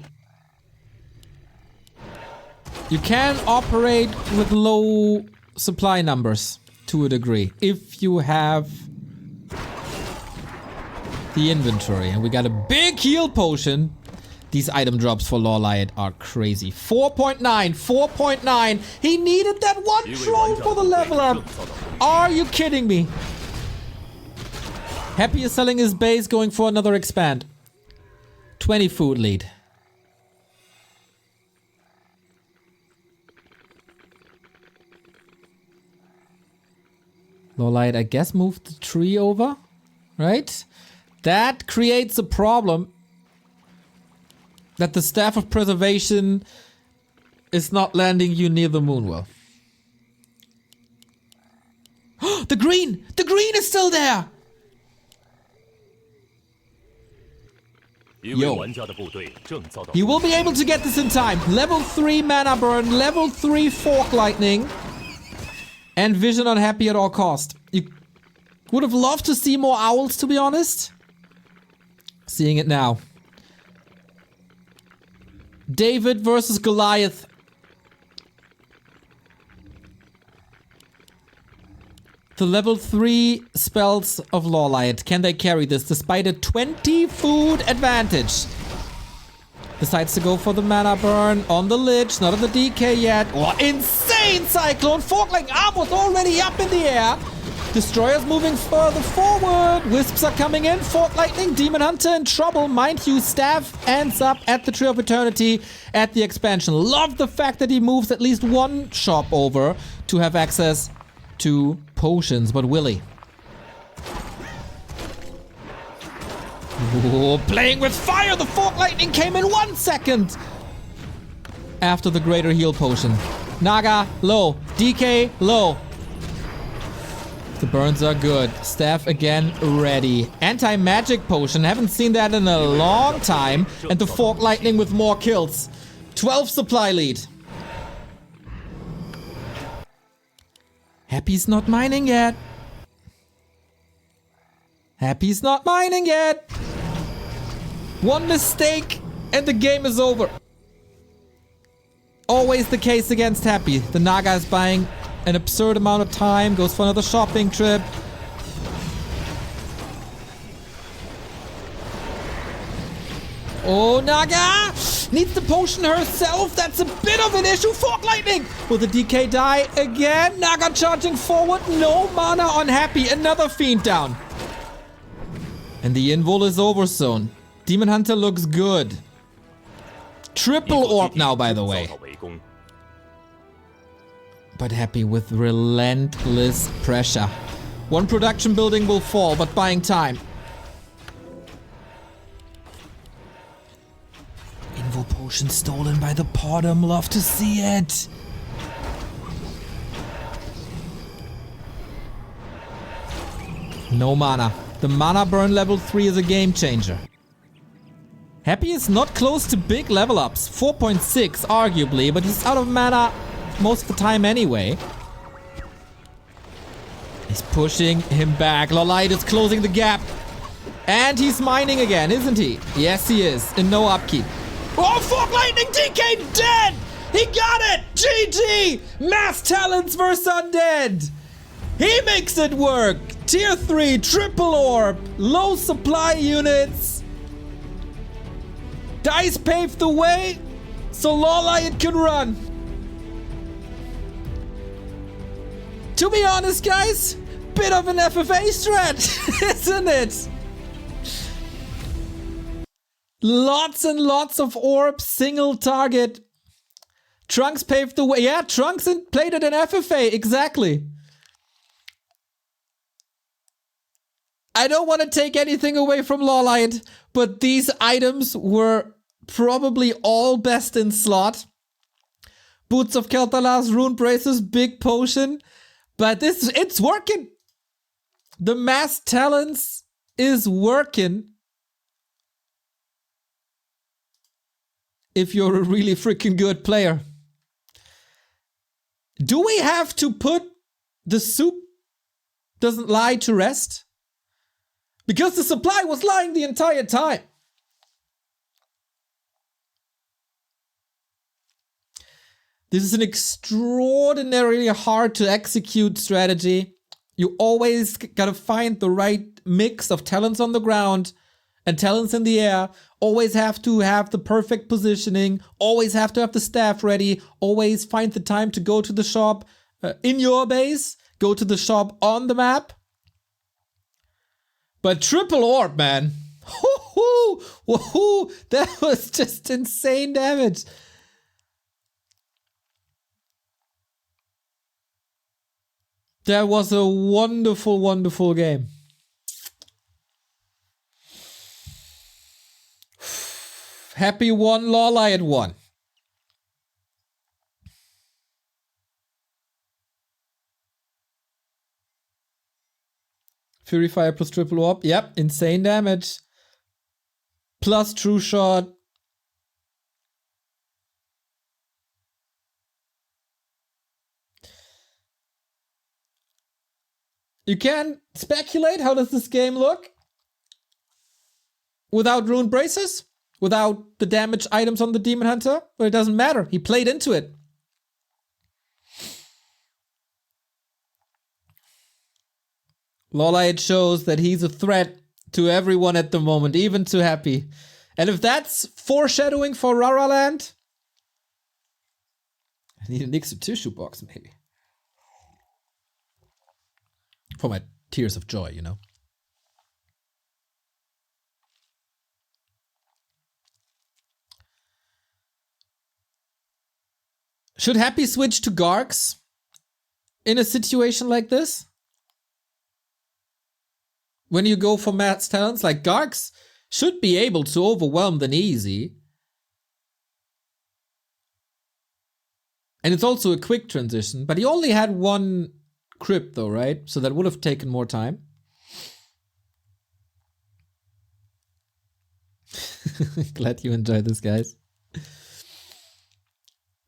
You can operate with low supply numbers to a degree if you have the inventory. And we got a big heal potion. These item drops for LawLiet are crazy. 4.9, 4.9. He needed that one troll for the level up. Are you kidding me? Happy is selling his base, going for another expand. 20 food lead. LawLiet, I guess, moved the tree over, right? That creates a problem. That the Staff of Preservation is not landing you near the Moonwell. The green! The green is still there! Yo. You will be able to get this in time. Level 3 mana burn, level 3 fork lightning, and vision on Happy at all cost. You would have loved to see more owls, to be honest. Seeing it now. David versus Goliath. The level 3 spells of LawLiet. Can they carry this despite a 20 food advantage? Decides to go for the mana burn on the Lich, not on the DK yet. Oh, insane Cyclone! Forkling arm was already up in the air. Destroyers moving further forward. Wisps are coming in. Fork Lightning, Demon Hunter in trouble. Mind you, Staff ends up at the Tree of Eternity at the expansion. Love the fact that he moves at least one shop over to have access to potions. But Willy. Ooh, playing with fire. The Fork Lightning came in 1 second after the Greater Heal Potion. Naga, low. DK, low. The burns are good. Staff again ready. Anti-magic potion. Haven't seen that in a long time. And the Fork Lightning with more kills. 12 supply lead. Happy's not mining yet. Happy's not mining yet. One mistake and the game is over. Always the case against Happy. The Naga is buying an absurd amount of time, goes for another shopping trip. Oh, Naga needs the potion herself. That's a bit of an issue. Fork Lightning. Will the DK die again? Naga charging forward. No mana on Happy. Another Fiend down. And the invul is over soon. Demon Hunter looks good. Triple orb now, by the way. But Happy with relentless pressure. One production building will fall, but buying time. Invul potion stolen by the Potom. Love to see it. No mana. The mana burn level 3 is a game changer. Happy is not close to big level ups. 4.6 arguably, but he's out of mana most of the time anyway. He's pushing him back. LawLiet is closing the gap. And he's mining again, isn't he? Yes, he is. In no upkeep. Oh, Fork Lightning DK dead! He got it! GG! Mass Talents versus Undead! He makes it work! Tier 3, triple orb, low supply units. Dice paved the way, so LawLiet can run. To be honest, guys, bit of an FFA strat, isn't it? Lots and lots of orbs, single target. Trunks paved the way. Yeah, Trunks played it in FFA, exactly. I don't want to take anything away from LawLiet, but these items were probably all best in slot. Boots of Kel'Thuz's Rune Braces, big potion. But it's working. The Mass Talents is working. If you're a really freaking good player. Do we have to put the soup doesn't lie to rest? Because the supply was lying the entire time. This is an extraordinarily hard to execute strategy. You always gotta find the right mix of talents on the ground and talents in the air. Always have to have the perfect positioning. Always have to have the staff ready. Always find the time to go to the shop in your base. Go to the shop on the map. But triple orb, man. Woohoo! Woohoo! That was just insane damage. That was a wonderful, wonderful game. Happy won, LawLiet won. Fury Fire plus triple orb. Yep, insane damage. Plus true shot. You can speculate, how does this game look? Without Rune Braces? Without the damage items on the Demon Hunter? Well, it doesn't matter. He played into it. LawLiet shows that he's a threat to everyone at the moment, even to Happy. And if that's foreshadowing for Raraland, I need a Nixu tissue box, maybe. For my tears of joy, you know. Should Happy switch to Gargs in a situation like this? When you go for Matt's talents, like Gargs should be able to overwhelm the Easy. And it's also a quick transition, but he only had one crypt though, right? So that would have taken more time. Glad you enjoyed this, guys.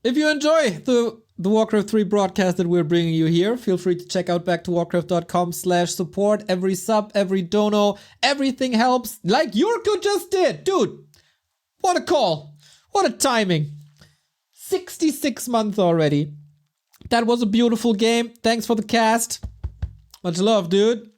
If you enjoy the Warcraft 3 broadcast that we're bringing you here, feel free to check out backtowarcraft.com/support. Every sub, every dono, everything helps. Like Yurko just did. Dude, what a call. What a timing. 66 months already. That was a beautiful game. Thanks for the cast. Much love, dude.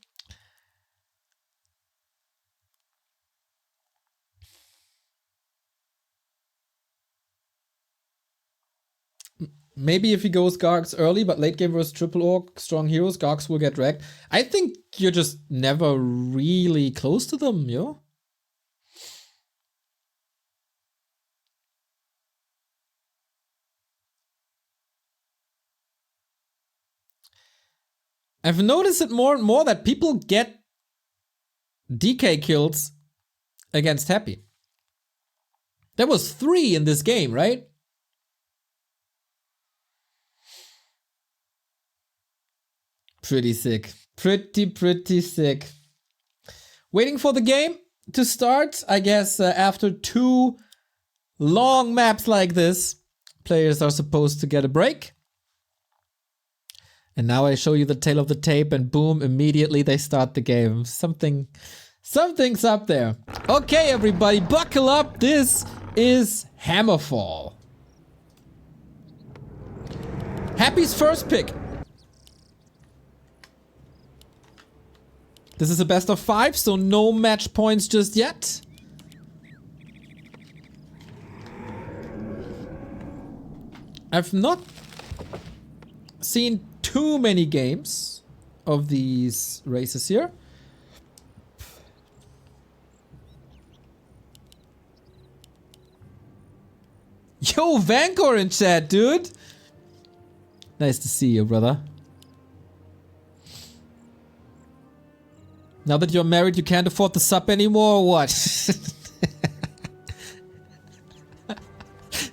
Maybe if he goes Gargs early, but late game versus Triple Orc, strong heroes, Gargs will get wrecked. I think you're just never really close to them, yo. I've noticed it more and more that people get DK kills against Happy. There was 3 in this game, right? Pretty sick. Pretty sick. Waiting for the game to start. I guess after 2 long maps like this, players are supposed to get a break. And now I show you the tail of the tape and boom, immediately they start the game. Something's up there. Okay, everybody, buckle up. This is Hammerfall. Happy's first pick. This is a best of 5, so no match points just yet. I've not seen too many games of these races here. Yo, Vancor in chat, dude. Nice to see you, brother. Now that you're married, you can't afford the sub anymore, or what?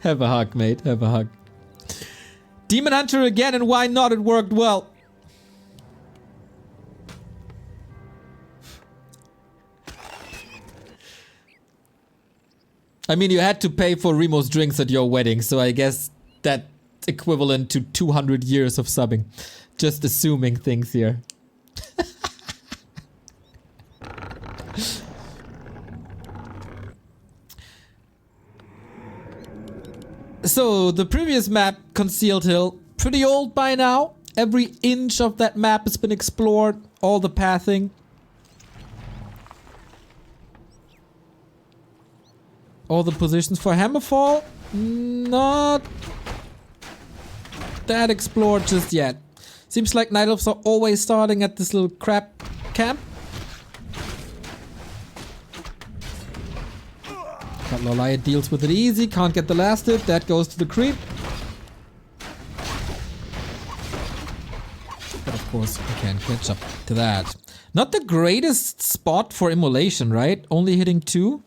Have a hug, mate. Have a hug. Demon Hunter again, and why not? It worked well. I mean, you had to pay for Remo's drinks at your wedding, so I guess that's equivalent to 200 years of subbing. Just assuming things here. So, the previous map, Concealed Hill, pretty old by now. Every inch of that map has been explored, all the pathing. All the positions for Hammerfall, not that explored just yet. Seems like Night Elves are always starting at this little crap camp. But LawLiet deals with it easy, can't get the last hit, that goes to the creep. But of course, we can't catch up to that. Not the greatest spot for immolation, right? Only hitting 2.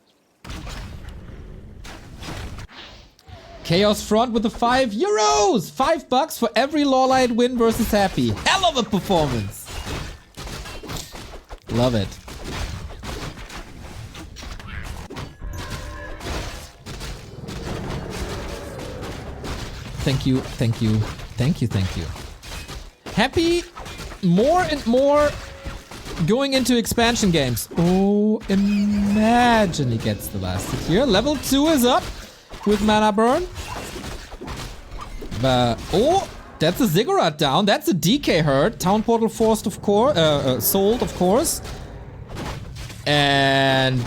Chaos Front with the €5. $5 for every LawLiet win versus Happy. Hell of a performance. Love it. Thank you, thank you, thank you, thank you. Happy more and more going into expansion games. Oh, imagine he gets the last hit here. Level 2 is up with mana burn. Oh, that's a Ziggurat down. That's a DK hurt. Town Portal forced, of course, sold, of course. And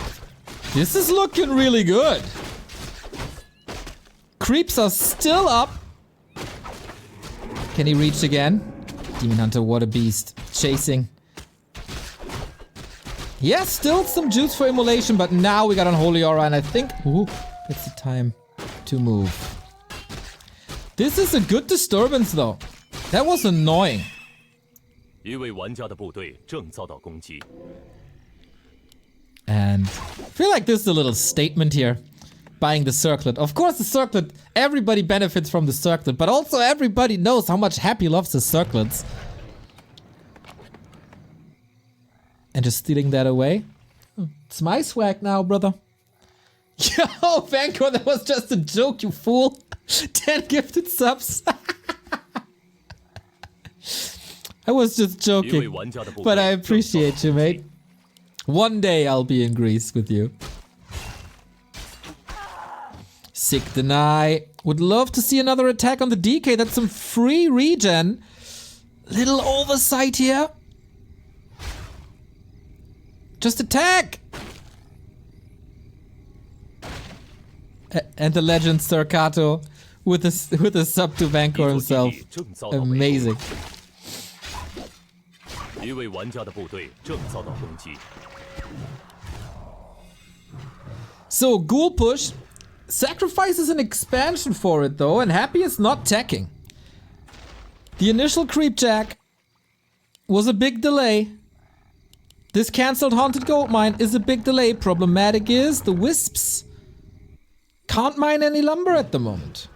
this is looking really good. Creeps are still up. Can he reach again? Demon Hunter, what a beast. Chasing He has still some juice for immolation, but now we got Unholy Aura, and I think... Ooh, it's the time to move. This is a good disturbance, though. That was annoying. And I feel like this is a little statement here. Buying the circlet. Of course, the circlet, everybody benefits from the circlet, but also everybody knows how much Happy loves the circlets. And just stealing that away. It's my swag now, brother. Yo, Vanco, that was just a joke, you fool. 10 gifted subs. I was just joking. But I appreciate you, mate. One day I'll be in Greece with you. Sick deny. Would love to see another attack on the DK. That's some free regen. Little oversight here. Just attack! And the legend Cercato with a sub to Vancor himself. Amazing. So, Ghoul push. Sacrifices an expansion for it though, and Happy is not teching. The initial creep jack was a big delay. This cancelled Haunted Goldmine is a big delay. Problematic is the Wisps can't mine any lumber at the moment.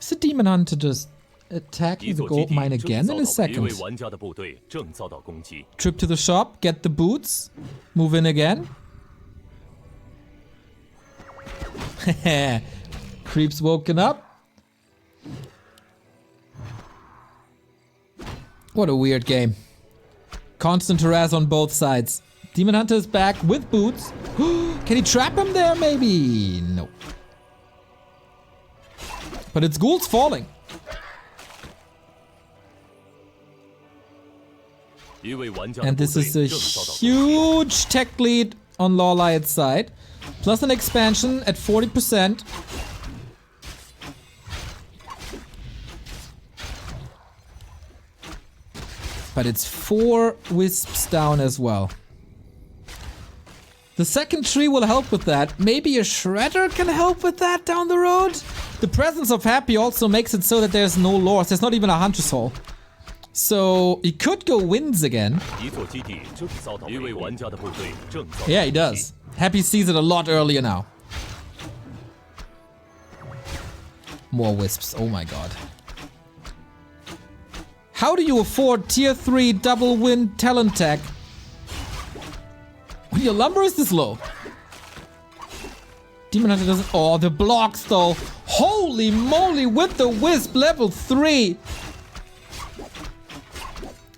Is the Demon Hunter just attacking the gold mine again in a second? Trip to the shop, get the boots, move in again. Creeps woken up. What a weird game. Constant harass on both sides. Demon Hunter is back with boots. Can he trap him there maybe? No. But it's ghouls falling. And this is a huge tech lead on LawLiet's side. Plus an expansion at 40%. But it's 4 wisps down as well. The second tree will help with that. Maybe a shredder can help with that down the road. The presence of Happy also makes it so that there's no lords. There's not even a Hunter's Hall. So he could go wins again. Yeah, he does. Happy sees it a lot earlier now. More wisps. Oh my god. How do you afford tier 3 double win talent tech when your lumber is this low? Demon Hunter doesn't... Oh, the blocks though. Holy moly, with the wisp level 3.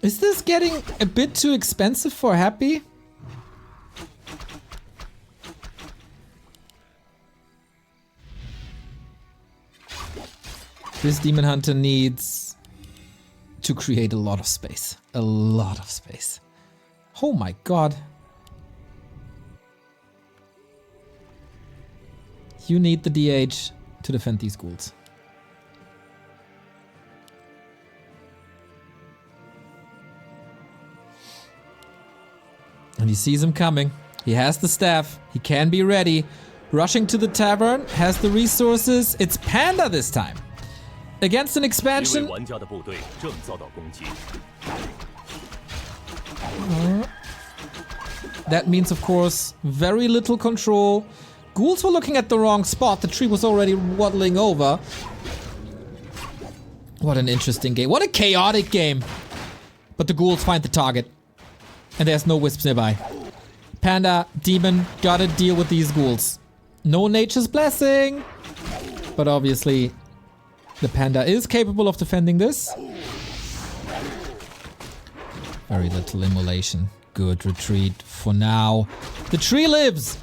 Is this getting a bit too expensive for Happy? This Demon Hunter needs to create a lot of space. A lot of space. Oh my god. You need the DH to defend these ghouls. And he sees him coming. He has the staff. He can be ready. Rushing to the tavern. Has the resources. It's Panda this time. Against an expansion. That means, of course, very little control. Ghouls were looking at the wrong spot. The tree was already waddling over. What an interesting game. What a chaotic game. But the ghouls find the target. And there's no wisps nearby. Panda, demon, gotta deal with these ghouls. No nature's blessing. But obviously, the panda is capable of defending this. Very little immolation. Good retreat for now. The tree lives,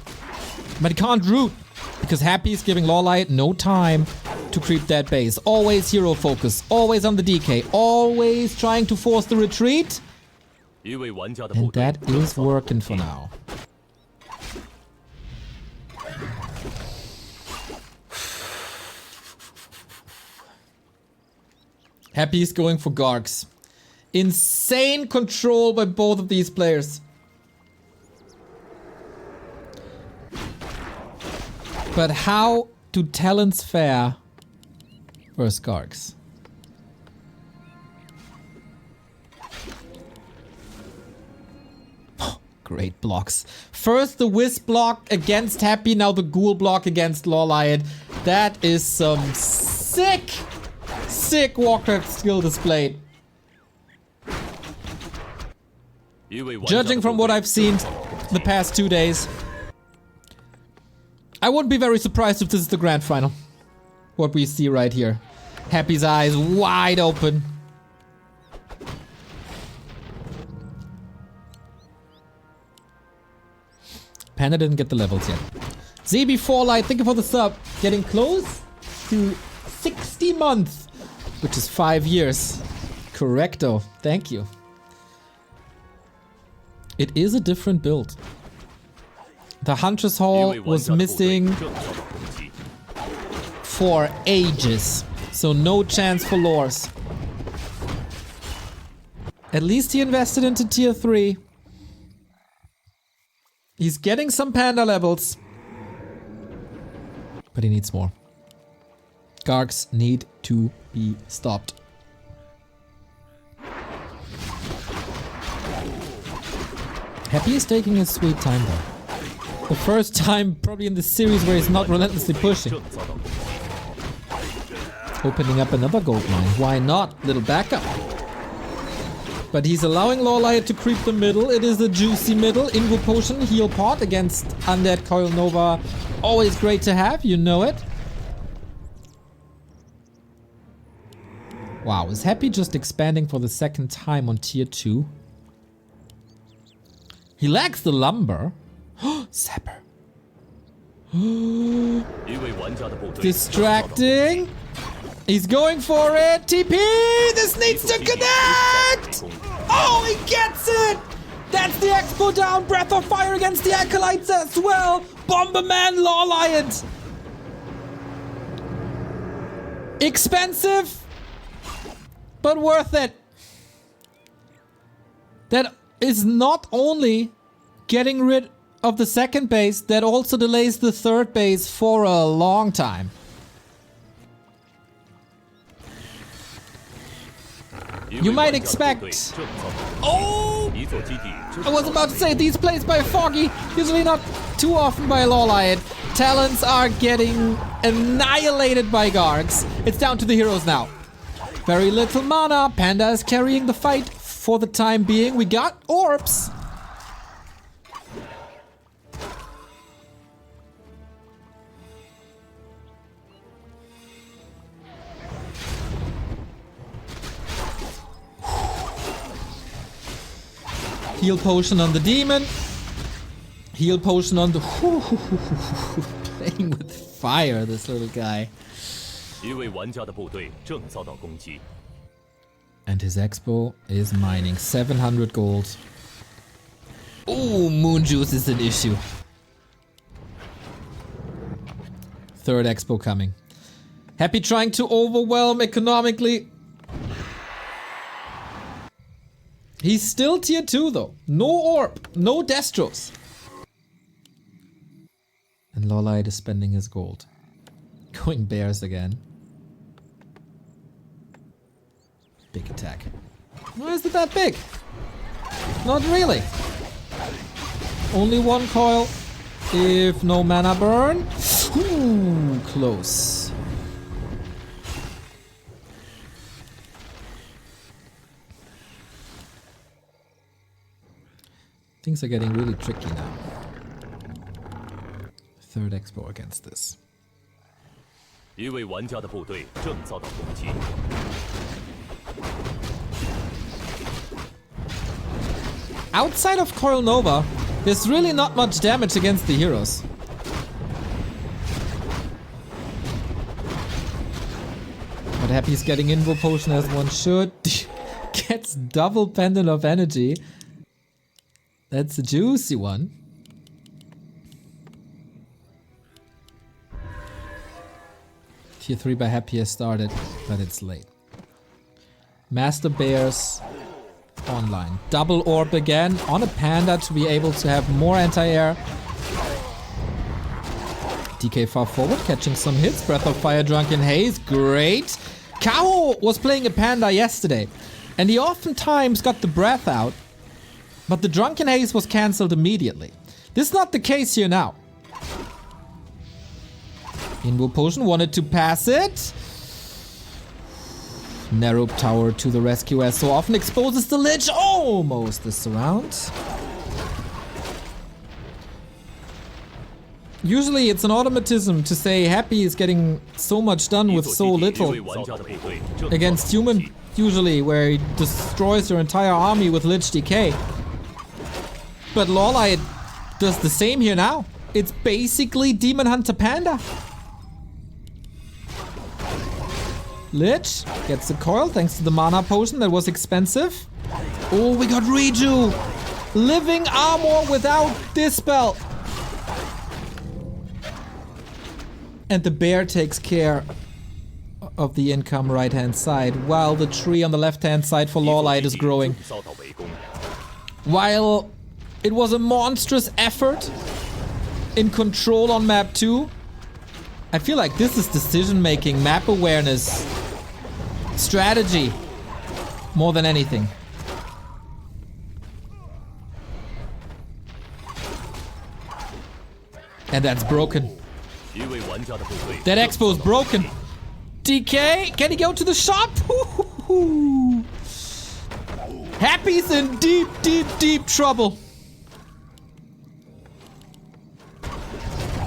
but it can't root. Because Happy is giving LawLiet no time to creep that base. Always hero focus. Always on the DK. Always trying to force the retreat. And that is working for now. Happy is going for Gargs. Insane control by both of these players. But how do talents fare versus Gargs? Great blocks. First the Wisp block against Happy, now the Ghoul block against LawLiet. That is some sick Warcraft skill displayed. Judging from what I've seen the past 2 days, I wouldn't be very surprised if this is the grand final. What we see right here. Happy's eyes wide open. Panda didn't get the levels yet. ZB4Light, thank you for the sub. Getting close to 60 months, which is 5 years. Correcto, thank you. It is a different build. The Huntress Hall was missing for ages, so no chance for lores. At least he invested into tier 3. He's getting some panda levels, but he needs more. Gargs need to be stopped. Happy is taking his sweet time though. The first time probably in the series where he's not relentlessly pushing. Opening up another gold mine. Why not? Little backup. But he's allowing LawLiet to creep the middle. It is a juicy middle. Invo Potion, heal pot against Undead Coil Nova. Always great to have, you know it. Wow, is Happy just expanding for the second time on tier 2? He lacks the lumber. Sapper. Distracting. He's going for it. TP! This needs to connect! Oh, he gets it! That's the Expo down. Breath of Fire against the Acolytes as well. Bomberman LawLiet. Expensive, but worth it. That is not only getting rid of the second base, that also delays the third base for a long time. You might expect... Oh! I was about to say, these plays by Foggy, usually not too often by LawLiet. Talents are getting annihilated by Gargs. It's down to the heroes now. Very little mana. Panda is carrying the fight for the time being. We got orbs. Heal potion on the demon. Heal potion on the... Playing with fire, this little guy. And his expo is mining 700 gold. Oh, moon juice is an issue. Third expo coming. Happy trying to overwhelm economically. He's still tier 2 though. No orb, no Destros. And LawLiet is spending his gold. Going bears again. Big attack. Why is it that big? Not really. Only one coil. If no mana burn. Ooh, close. Things are getting really tricky now. Third expo against this. Outside of Coil Nova, there's really not much damage against the heroes. But Happy's getting Invo Potion as one should. Gets double Pendant of Energy. That's a juicy one. Tier 3 by Happy has started, but it's late. Master Bears online. Double orb again on a Panda to be able to have more anti-air. DK far forward, catching some hits. Breath of Fire, Drunken Haze, great. Kao was playing a Panda yesterday, and he oftentimes got the breath out, but the Drunken Haze was cancelled immediately. This is not the case here now. Invo Potion wanted to pass it. Narrow Tower to the rescue as so often exposes the Lich almost this round. Usually it's an automatism to say Happy is getting so much done with so little against human, usually, where he destroys your entire army with Lich DK. But LawLiet does the same here now. It's basically Demon Hunter Panda. Lich gets the coil thanks to the mana potion that was expensive. Oh, we got Reju! Living armor without Dispel! And the bear takes care of the income right hand side, while the tree on the left hand side for LawLiet is growing. While it was a monstrous effort in control on map 2, I feel like this is decision making, map awareness, strategy, more than anything. And that's broken. That expo is broken. DK, can he go to the shop? Happy's in deep, deep, deep trouble.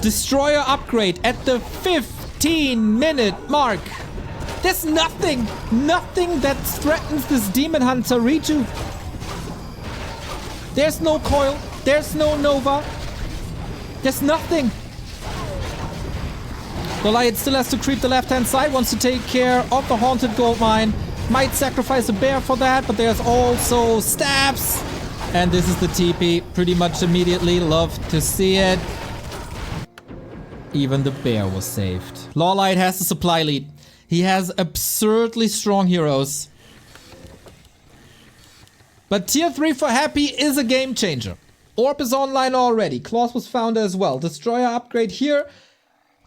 Destroyer upgrade at the 15-minute mark. There's nothing that threatens this Demon Hunter Reju. There's no coil, there's no Nova, there's nothing. LawLiet still has to creep the left-hand side, wants to take care of the Haunted Gold Mine. Might sacrifice a bear for that, but there's also stabs. And this is the TP, pretty much immediately. Love to see it. Even the bear was saved. LawLiet has the supply lead. He has absurdly strong heroes. But tier 3 for Happy is a game changer. Orb is online already. Claws was found as well. Destroyer upgrade here.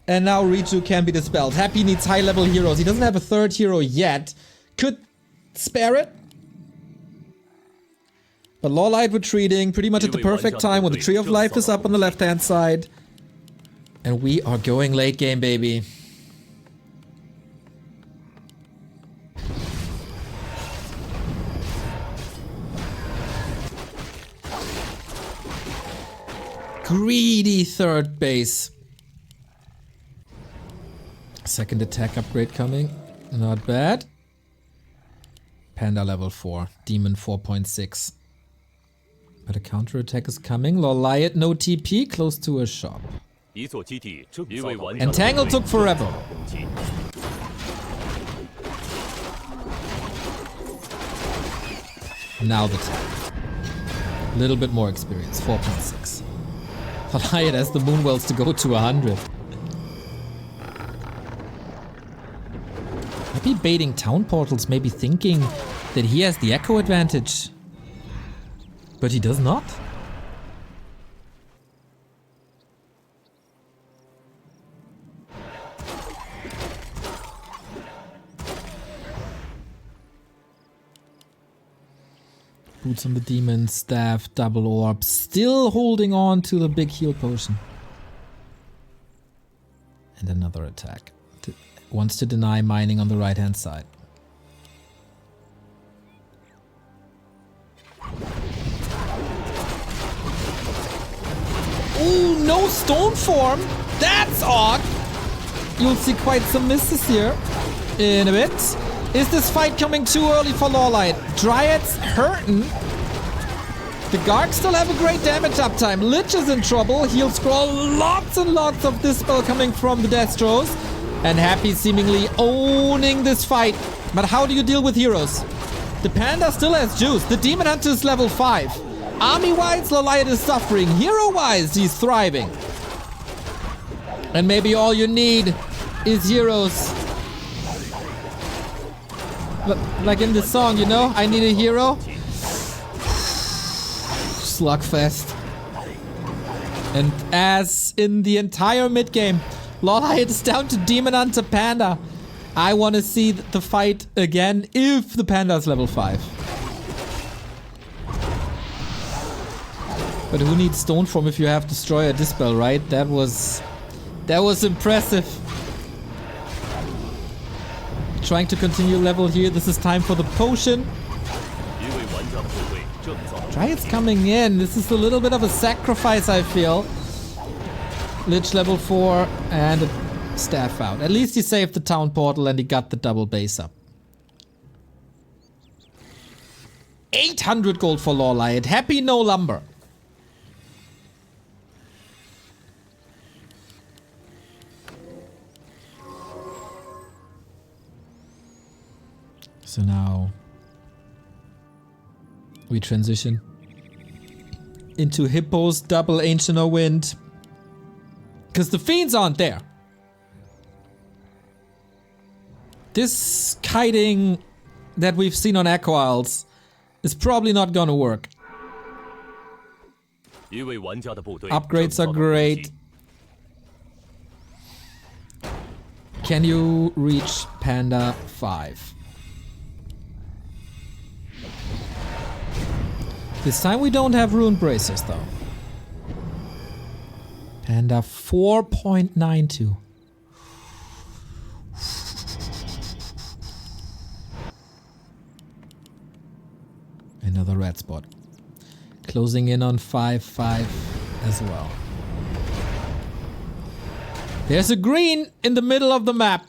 And now Reju can be dispelled. Happy needs high level heroes. He doesn't have a third hero yet. Could spare it. But LawLiet retreating pretty much at the perfect time when the Tree of Life is up on the left hand side. And we are going late game, baby. Greedy third base. Second attack upgrade coming. Not bad. Panda level 4. Demon 4.6. But a counter attack is coming. LawLiet no TP. Close to a shop. Entangle took forever. Now the tag. Little bit more experience. 4.6. LawLiet has the Moonwells to go to 100. Maybe baiting town portals, maybe thinking that he has the echo advantage. But he does not. Boots on the demon, staff, double orb, still holding on to the big heal potion. And another attack. Wants to deny mining on the right hand side. Ooh, no stone form! That's odd! You'll see quite some misses here in a bit. Is this fight coming too early for LawLiet? Dryad's hurting. The Garg still have a great damage uptime. Lich is in trouble. He'll scroll lots and lots of Dispel coming from the Destros. And Happy seemingly owning this fight. But how do you deal with heroes? The Panda still has juice. The Demon Hunter is level 5. Army-wise, LawLiet is suffering. Hero-wise, he's thriving. And maybe all you need is heroes. Like in this song, you know? I need a hero. slugfest. And as in the entire mid-game, LawLiet is down to Demon Hunter Panda. I want to see the fight again if the Panda is level 5. But who needs Stoneform if you have Destroyer Dispel, right? That was impressive. Trying to continue level here. This is time for the potion. Dryad's coming in. This is a little bit of a sacrifice, I feel. Lich level 4 and a staff out. At least he saved the town portal and he got the double base up. 800 gold for LawLiet. Happy no lumber. So now we transition into Hippo's double Ancient of Wind. Because the fiends aren't there. This kiting that we've seen on Echo Isles is probably not gonna work. Upgrades are great. Can you reach Panda 5? This time we don't have Rune Bracers though. Panda 4.92. Another red spot. Closing in on 5-5 as well. There's a green in the middle of the map.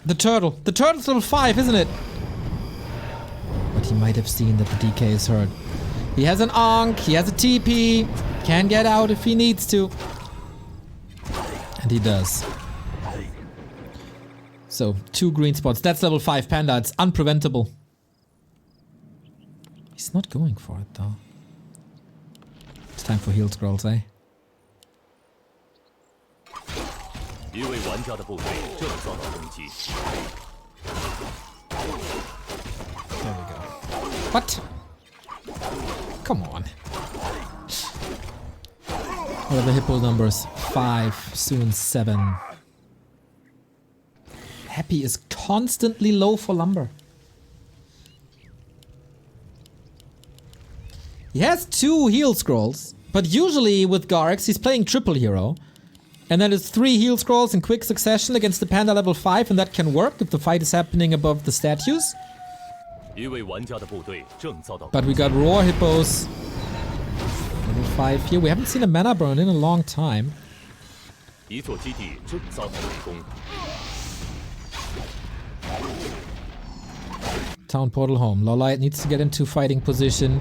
The turtle. The turtle's level 5, isn't it? But he might have seen that the DK is hurt. He has an Ankh, he has a TP. Can get out if he needs to. And he does. So, 2 green spots. That's level 5 Panda. It's unpreventable. He's not going for it though. It's time for heal scrolls, eh? There we go. What? Come on. What are the Hippo numbers? 5, soon 7. Happy is constantly low for lumber. He has 2 heal scrolls, but usually with Garx he's playing triple hero. And then it's 3 heal scrolls in quick succession against the Panda level 5, and that can work if the fight is happening above the statues. But we got Roar Hippos. Level 5 here. We haven't seen a mana burn in a long time. Town portal home. LawLiet needs to get into fighting position.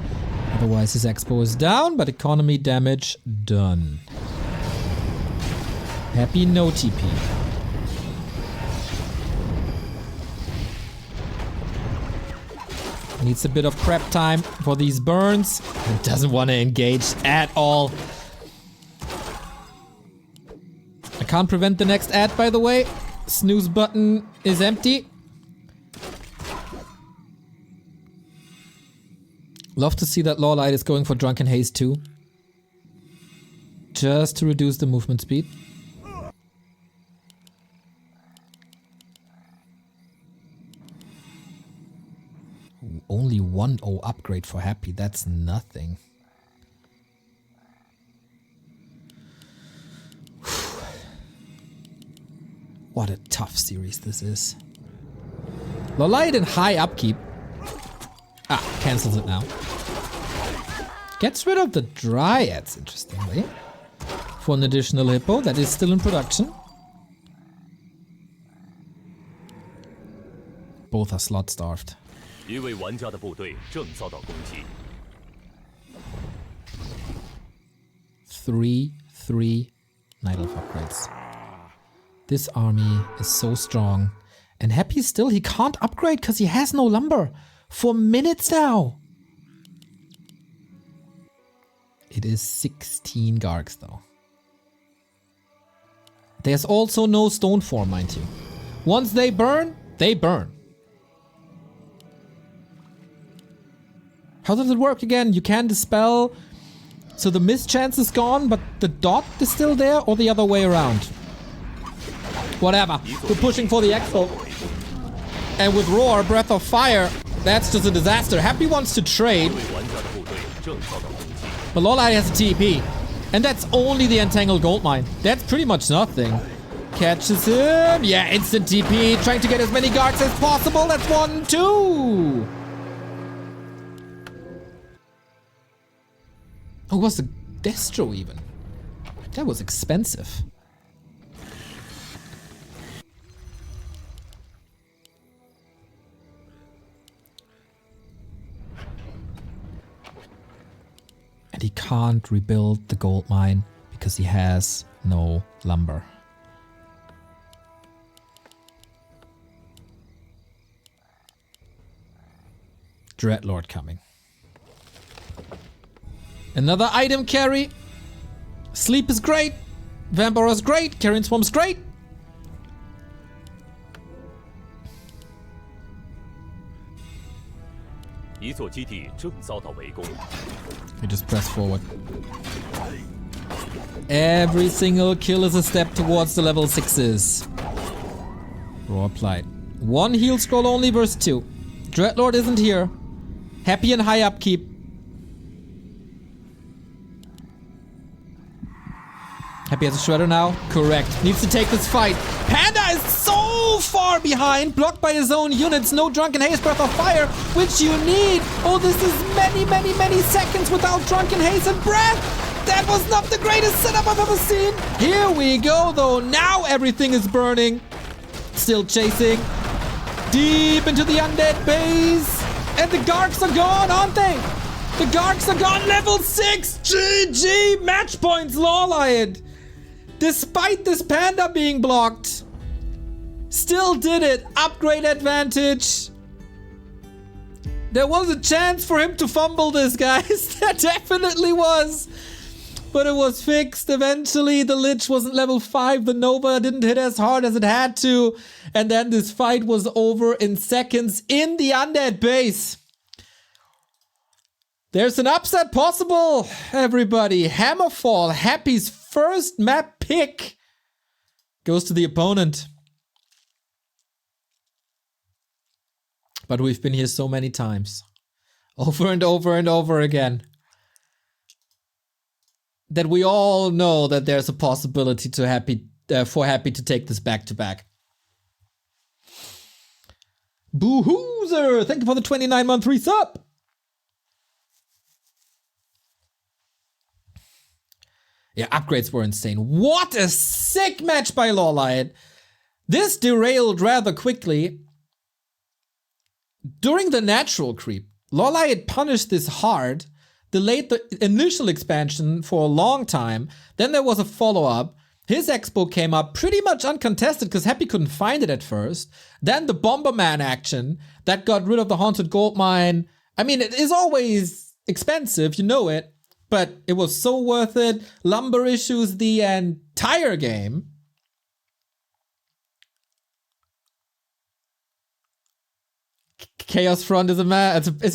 Otherwise his expo is down, but economy damage done. Happy no TP. Needs a bit of prep time for these burns. And doesn't want to engage at all. I can't prevent the next ad, by the way. Snooze button is empty. Love to see that LawLiet is going for Drunken Haze too. Just to reduce the movement speed. Only 1-0 upgrade for Happy, that's nothing. What a tough series this is. LawLiet in high upkeep. Ah, cancels it now. Gets rid of the Dryads, interestingly. For an additional Hippo that is still in production. Both are slot starved. 3 Night Elf upgrades. This army is so strong. And Happy still, he can't upgrade because he has no lumber. For minutes now. It is 16 Gargs though. There's also no stone form, mind you. Once they burn, they burn. How does it work again? You can dispel... So the miss chance is gone, but the dot is still there, or the other way around? Whatever. We're pushing for the expo. And with Roar, Breath of Fire, that's just a disaster. Happy wants to trade. But LawLiet has a TP. And that's only the Entangled Goldmine. That's pretty much nothing. Catches him. Yeah, instant TP. Trying to get as many guards as possible. That's 1, 2. Oh, it was a Destro even. That was expensive. And he can't rebuild the gold mine because he has no lumber. Dreadlord coming. Another item carry. Sleep is great. Vampire is great. Carrion Swarm is great. You just press forward. Every single kill is a step towards the level 6s. Roar applied. 1 heal scroll only versus 2. Dreadlord isn't here. Happy and high upkeep. Happy has a Shredder now? Correct. Needs to take this fight. Panda is so far behind, blocked by his own units. No Drunken Haze, Breath of Fire, which you need. Oh, this is many seconds without Drunken Haze and Breath. That was not the greatest setup I've ever seen. Here we go, though. Now everything is burning. Still chasing. Deep into the undead base. And the Garks are gone, aren't they? The Garks are gone. Level 6. GG. Match points, LawLiet. Despite this Panda being blocked, still did it. Upgrade advantage. There was a chance for him to fumble this, guys. There definitely was. But it was fixed eventually. The Lich wasn't level 5. The Nova didn't hit as hard as it had to. And then this fight was over in seconds in the undead base. There's an upset possible, everybody. Hammerfall, Happy's first map pick, goes to the opponent. But we've been here so many times, over and over and over again, that we all know that there's a possibility to for Happy to take this back to back. Boo-hoozer! Thank you for the 29-month resub. Yeah, upgrades were insane. What a sick match by LawLiet. This derailed rather quickly. During the natural creep, LawLiet punished this hard, delayed the initial expansion for a long time. Then there was a follow-up. His expo came up pretty much uncontested because Happy couldn't find it at first. Then the Bomberman action that got rid of the Haunted Gold Mine. I mean, it is always expensive, you know it. But it was so worth it. Lumber issues the entire game. Chaos Front is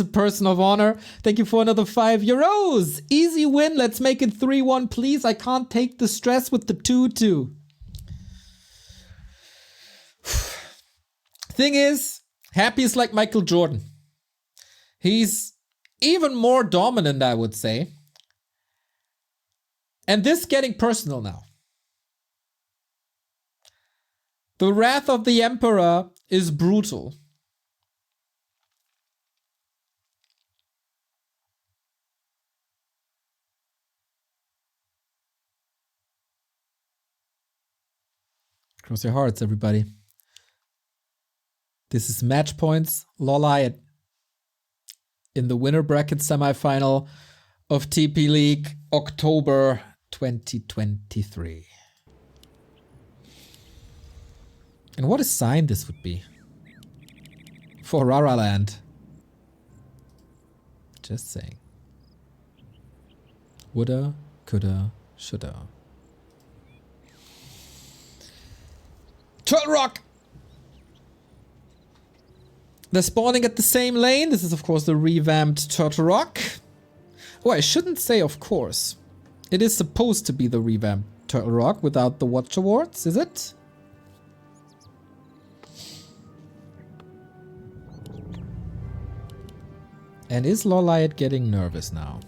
a person of honor. Thank you for another €5. Easy win. Let's make it 3-1, please. I can't take the stress with the 2-2. Thing is, Happy is like Michael Jordan. He's even more dominant, I would say. And this getting personal now. The Wrath of the Emperor is brutal. Cross your hearts, everybody. This is match points. LawLiet in the winner bracket semifinal of TP League October 2023. And what a sign this would be for Raraland. Just saying. Woulda, coulda, shoulda. Turtle Rock! They're spawning at the same lane. This is, of course, the revamped Turtle Rock. Oh, I shouldn't say of course. It is supposed to be the revamped Turtle Rock without the Watch Awards, is it? And is LawLiet getting nervous now?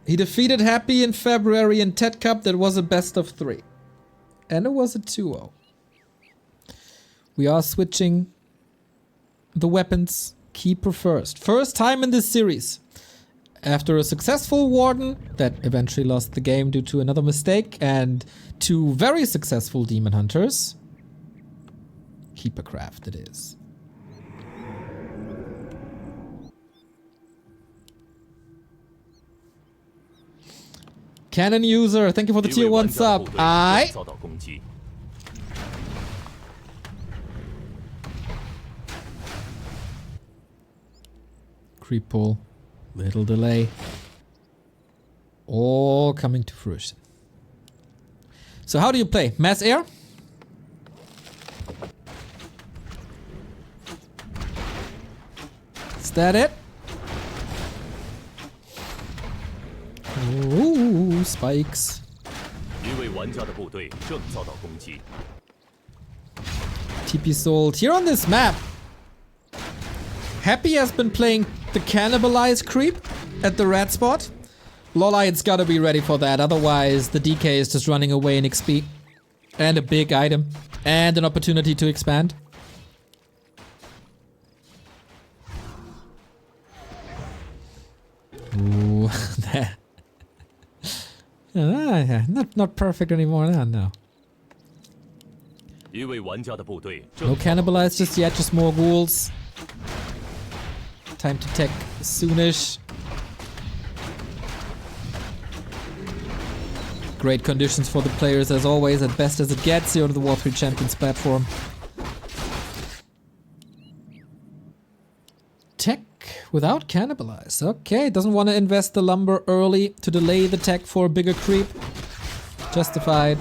He defeated Happy in February in Ted Cup. That was a best of 3. And it was a 2-0. We are switching the weapons. Keeper first. First time in this series. After a successful Warden that eventually lost the game due to another mistake, and 2 very successful Demon Hunters. Keeper craft it is. Cannon user, thank you for the tier 1 sub. Creep pull. Little delay. All coming to fruition. So how do you play? Mass air? Is that it? Ooh, spikes. TP sold. Here on this map, Happy has been playing the cannibalize creep at the red spot. LawLiet's gotta be ready for that, otherwise the DK is just running away in XP. And a big item. And an opportunity to expand. Ooh, that. Not perfect anymore, no. No cannibalize just yet, just more ghouls. Time to tech soonish. Great conditions for the players as always, at best as it gets here on the Warcraft Champions platform. Tech without cannibalize. Okay, doesn't want to invest the lumber early to delay the tech for a bigger creep. Justified.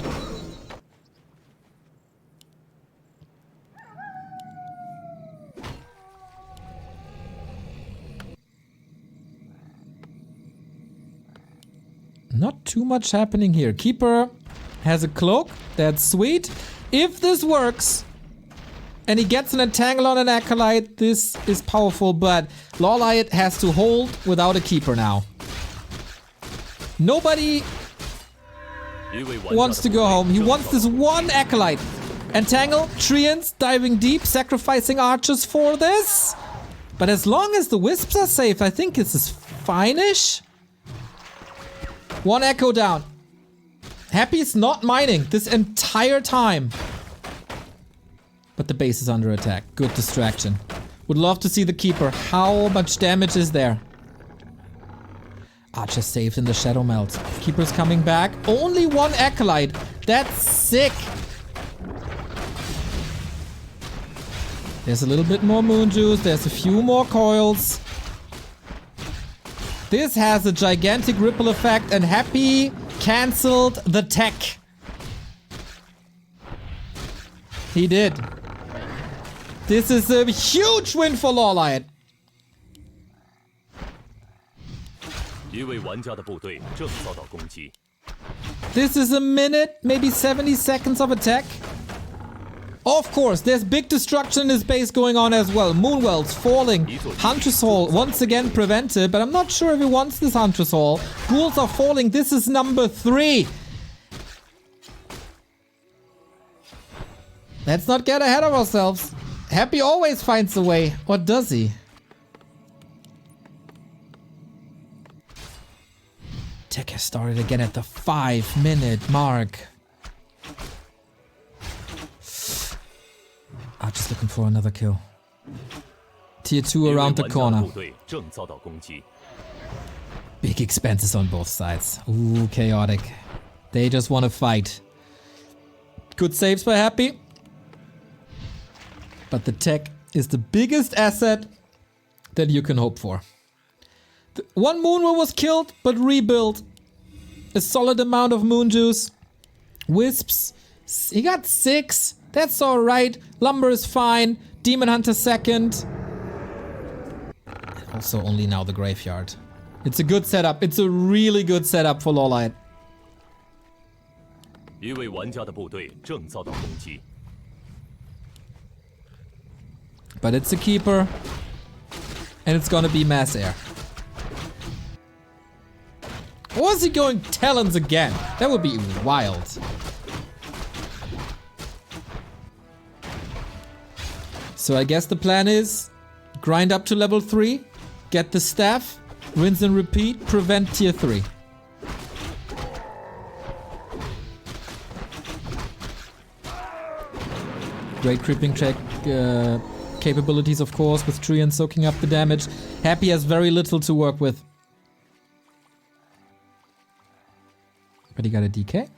Not too much happening here. Keeper has a cloak. That's sweet. If this works and he gets an entangle on an acolyte, this is powerful, but LawLiet has to hold without a keeper now. Nobody wants to go home. He wants this one acolyte. Entangle, Treants, diving deep, sacrificing archers for this. But as long as the wisps are safe, I think this is fine-ish. One echo down. Happy's not mining this entire time. But the base is under attack. Good distraction. Would love to see the keeper. How much damage is there? Archer saved in the shadow melt. Keeper's coming back. Only one acolyte. That's sick. There's a little bit more moon juice. There's a few more coils. This has a gigantic ripple effect, and Happy cancelled the tech. He did. This is a huge win for LawLiet. This is a minute, maybe 70 seconds of attack. Of course, there's big destruction in his base going on as well. Moonwells falling. Huntress Hall once again prevented, but I'm not sure if he wants this Huntress Hall. Ghouls are falling. This is number 3. Let's not get ahead of ourselves. Happy always finds a way. Or does he? Tech has started again at the 5-minute mark. Just looking for another kill. Tier 2 around the corner. Big expenses on both sides. Ooh, chaotic. They just want to fight. Good saves by Happy. But the tech is the biggest asset that you can hope for. One Moonwell was killed, but rebuilt. A solid amount of moon juice. Wisps. He got 6. That's alright. Lumber is fine. Demon Hunter second. And also only now the Graveyard. It's a good setup. It's a really good setup for LawLiet. 一位玩家的部队正遭到攻击。 But it's a keeper. And it's gonna be mass air. Or is he going Talons again? That would be wild. So I guess the plan is grind up to level 3, get the staff, rinse and repeat, prevent tier 3. Great creeping check capabilities, of course, with Treant soaking up the damage. Happy has very little to work with. But he got a DK.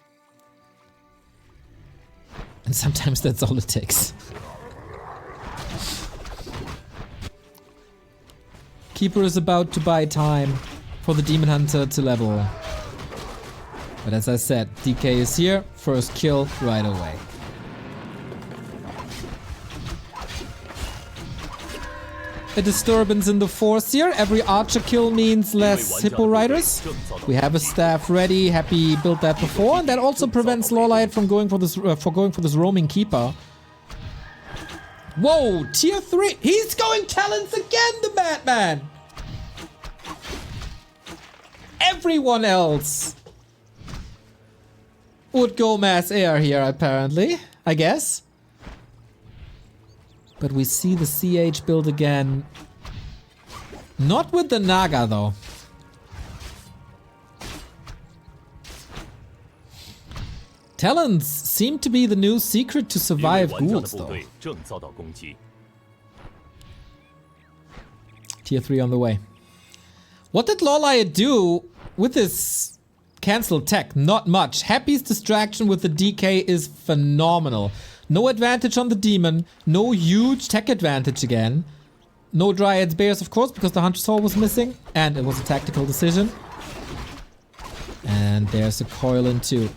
And sometimes that's all it takes. Keeper is about to buy time for the Demon Hunter to level. But as I said, DK is here. First kill right away. A disturbance in the force here. Every archer kill means less hippo riders. We have a staff ready. Happy built that before, and that also prevents LawLiet from going for this roaming keeper. Whoa, tier 3. He's going talents again, the madman. Everyone else would go mass air here, apparently. I guess. But we see the CH build again. Not with the Naga, though. Talons seem to be the new secret to survive ghouls, though. Tier 3 on the way. What did LawLiet do with this cancelled tech? Not much. Happy's distraction with the DK is phenomenal. No advantage on the demon, no huge tech advantage again. No Dryads Bears, of course, because the Hunter's Hall was missing, and it was a tactical decision. And there's a coil in too.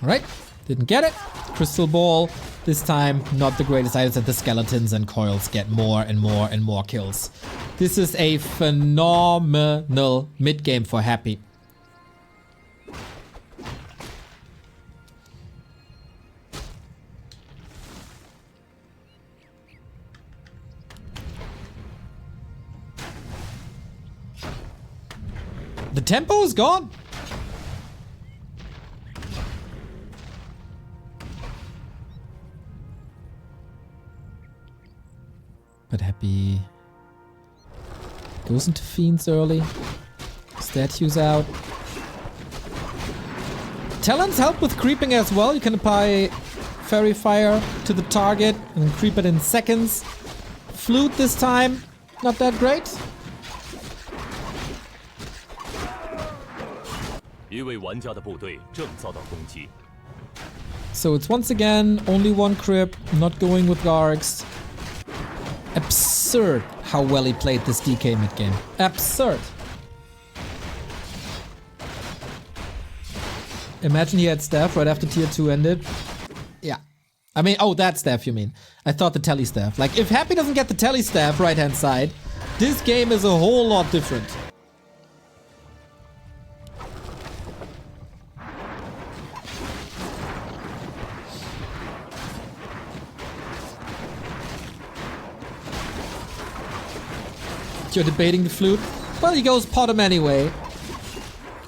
Alright, didn't get it. Crystal Ball, this time not the greatest items, that the skeletons and coils get more and more and more kills. This is a phenomenal mid-game for Happy. The tempo is gone. But Happy goes into Fiends early. Statues out. Talons help with creeping as well. You can apply Fairy Fire to the target and creep it in seconds. Flute this time, not that great. So it's once again only one crypt, not going with Gargs. Absurd how well he played this DK mid game. Absurd. Imagine he had staff right after tier 2 ended. Yeah. I mean, oh, that staff you mean. I thought the tele staff. Like, if Happy doesn't get the tele staff right hand side, this game is a whole lot different. You're debating the flute? Well, he goes Potom anyway.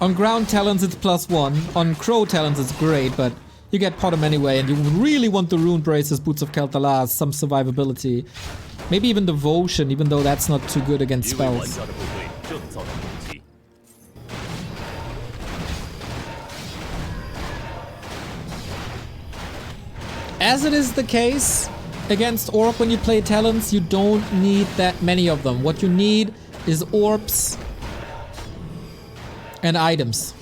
On ground talents it's +1. On crow talents it's great, but you get Potom anyway, and you really want the rune braces, Boots of Kel'Thuzad, some survivability. Maybe even devotion, even though that's not too good against spells. As it is the case against Orc when you play talents, you don't need that many of them. What you need is orbs and items.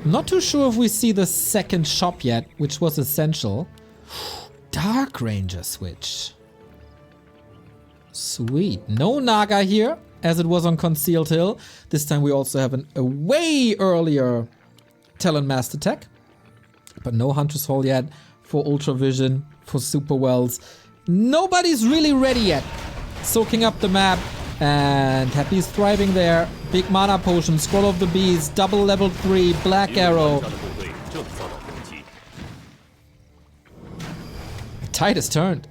I'm not too sure if we see the second shop yet, which was essential. Dark Ranger switch. Sweet. No Naga here, as it was on Concealed Hill. This time we also have a way earlier Talon Master Tech. But no Hunter's Hall yet for Ultra Vision. for Super Wells. Nobody's really ready yet. Soaking up the map. And Happy's thriving there. Big mana potion, Scroll of the Beast, double level 3, Black Arrow. The tide has turned.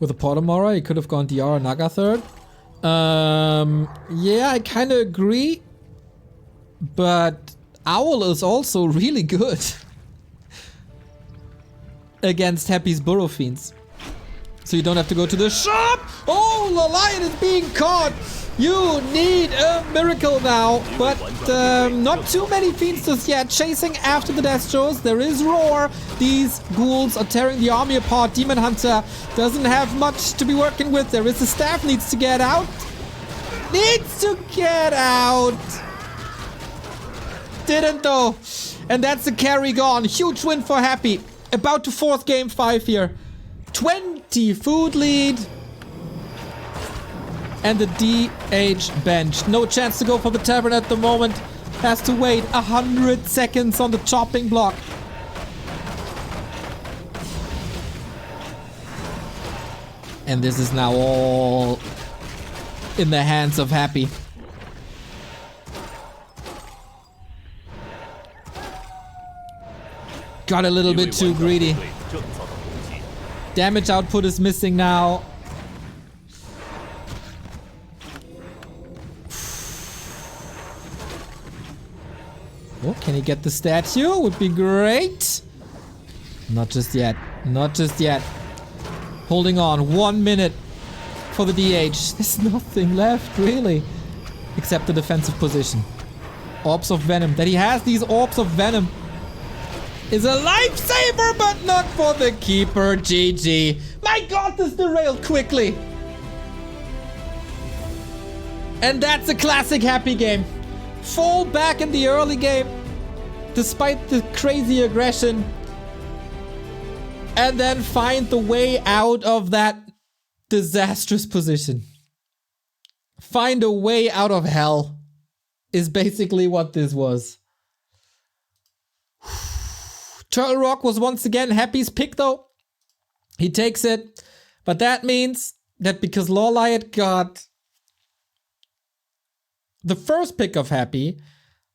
With a Potamora, he could have gone DR Naga third. Yeah, I kind of agree. But Owl is also really good against Happy's Burrow Fiends. So you don't have to go to the shop! Oh, LawLiet is being caught! You need a miracle now, but not too many fiends just yet. Chasing after the Destros, there is Roar. These ghouls are tearing the army apart. Demon Hunter doesn't have much to be working with. There is a staff, needs to get out. Needs to get out! Didn't though. And that's the carry gone. Huge win for Happy. About to force game 5 here. 20 food lead. And the DH bench. No chance to go for the tavern at the moment. Has to wait 100 seconds on the chopping block. And this is now all in the hands of Happy. Got a little bit too greedy. Damage output is missing now. Oh, can he get the statue? Would be great. Not just yet. Not just yet. Holding on. 1 minute for the DH. There's nothing left, really. Except the defensive position. Orbs of Venom. That he has these Orbs of Venom is a lifesaver, but not for the keeper. GG. My god, this derailed quickly. And that's a classic Happy game. Fall back in the early game, despite the crazy aggression. And then find the way out of that disastrous position. Find a way out of hell is basically what this was. Turtle Rock was once again Happy's pick though. He takes it. But that means that because LawLiet got the first pick of Happy,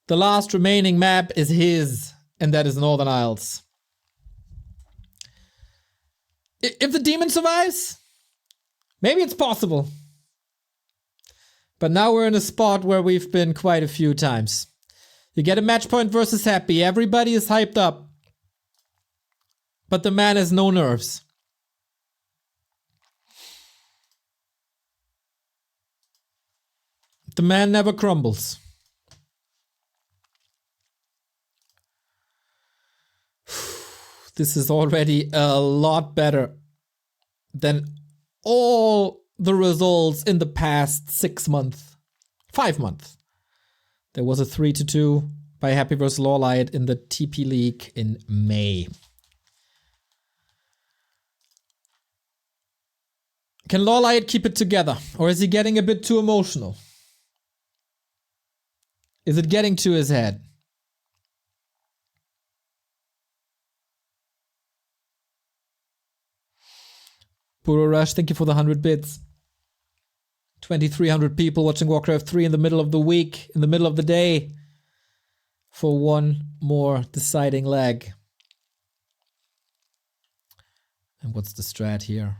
the last remaining map is his. And that is Northern Isles. If the demon survives, maybe it's possible. But now we're in a spot where we've been quite a few times. You get a match point versus Happy. Everybody is hyped up. But the man has no nerves. The man never crumbles. This is already a lot better than all the results in the past 6 months. 5 months. There was a 3-2 by Happy vs LawLiet in the TP League in May. Can LawLiet keep it together? Or is he getting a bit too emotional? Is it getting to his head? Puro Rush, thank you for the 100 bits. 2,300 people watching Warcraft 3 in the middle of the week, in the middle of the day. For one more deciding leg. And what's the strat here?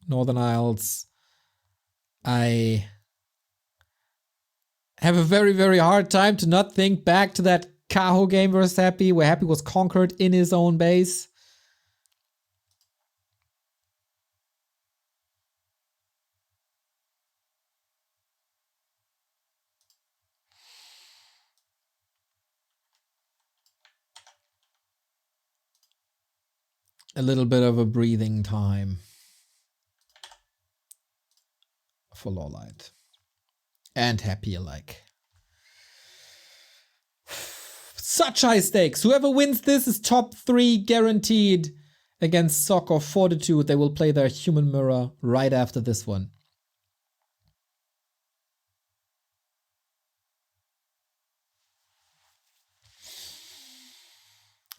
Northern Isles. I have a very, very hard time to not think back to that Kaho game versus Happy, where Happy was conquered in his own base. A little bit of a breathing time for LawLiet and Happy alike. Such high stakes. Whoever wins this is top 3 guaranteed against Sock or Fortitude. They will play their human mirror right after this one.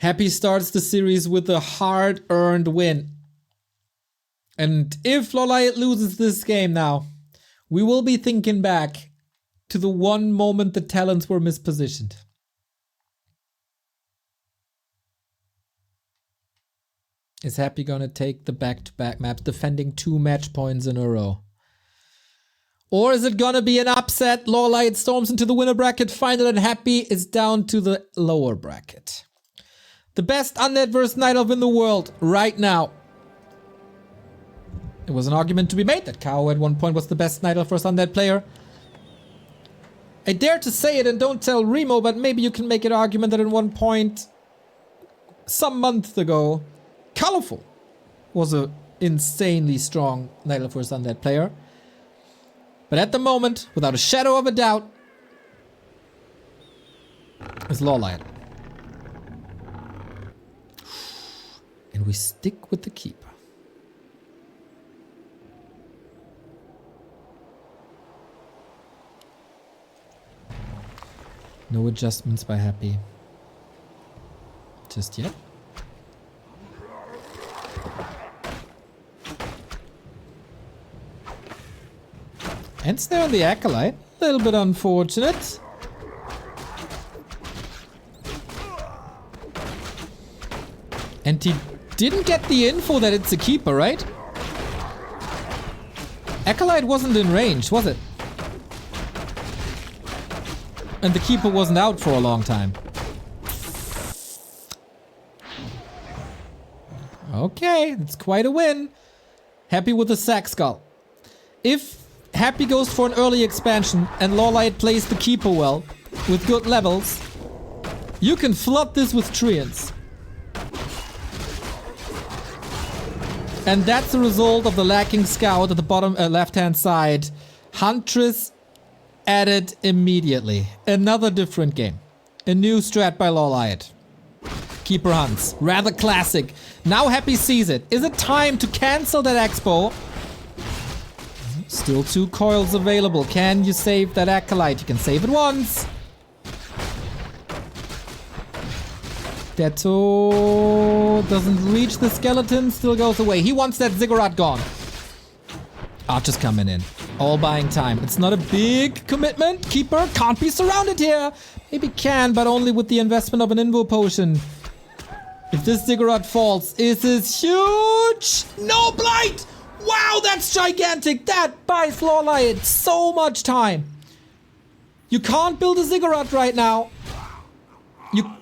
Happy starts the series with a hard-earned win. And if LawLiet loses this game now, we will be thinking back to the one moment the talents were mispositioned. Is Happy gonna take the back-to-back maps, defending 2 match points in a row? Or is it gonna be an upset? LawLiet storms into the winner bracket final and Happy is down to the lower bracket. The best undead versus night elf in the world right now. It was an argument to be made that Kao at one point was the best night elf versus undead player. I dare to say it and don't tell Remo, but maybe you can make an argument that at one point, some month ago, Colorful was an insanely strong night elf versus undead player. But at the moment, without a shadow of a doubt, is LawLiet. And we stick with the keeper. No adjustments by Happy. Just yet. Ends there on the Acolyte. A little bit unfortunate. And he didn't get the info that it's a keeper, right? Acolyte wasn't in range, was it? And the keeper wasn't out for a long time. Okay, it's quite a win. Happy with the sack skull. If Happy goes for an early expansion and LawLiet plays the keeper well, with good levels, you can flood this with treants. And that's the result of the lacking scout at the bottom left-hand side. Huntress added immediately. Another different game. A new strat by LawLiet. Keeper hunts. Rather classic. Now Happy sees it. Is it time to cancel that expo? Still 2 coils available. Can you save that Acolyte? You can save it once. Detto doesn't reach the skeleton. Still goes away. He wants that ziggurat gone. Archer's coming in. All buying time. It's not a big commitment. Keeper can't be surrounded here. Maybe can, but only with the investment of an invo potion. If this ziggurat falls, this is huge. No blight! Wow, that's gigantic! That buys LawLiet so much time. You can't build a ziggurat right now. You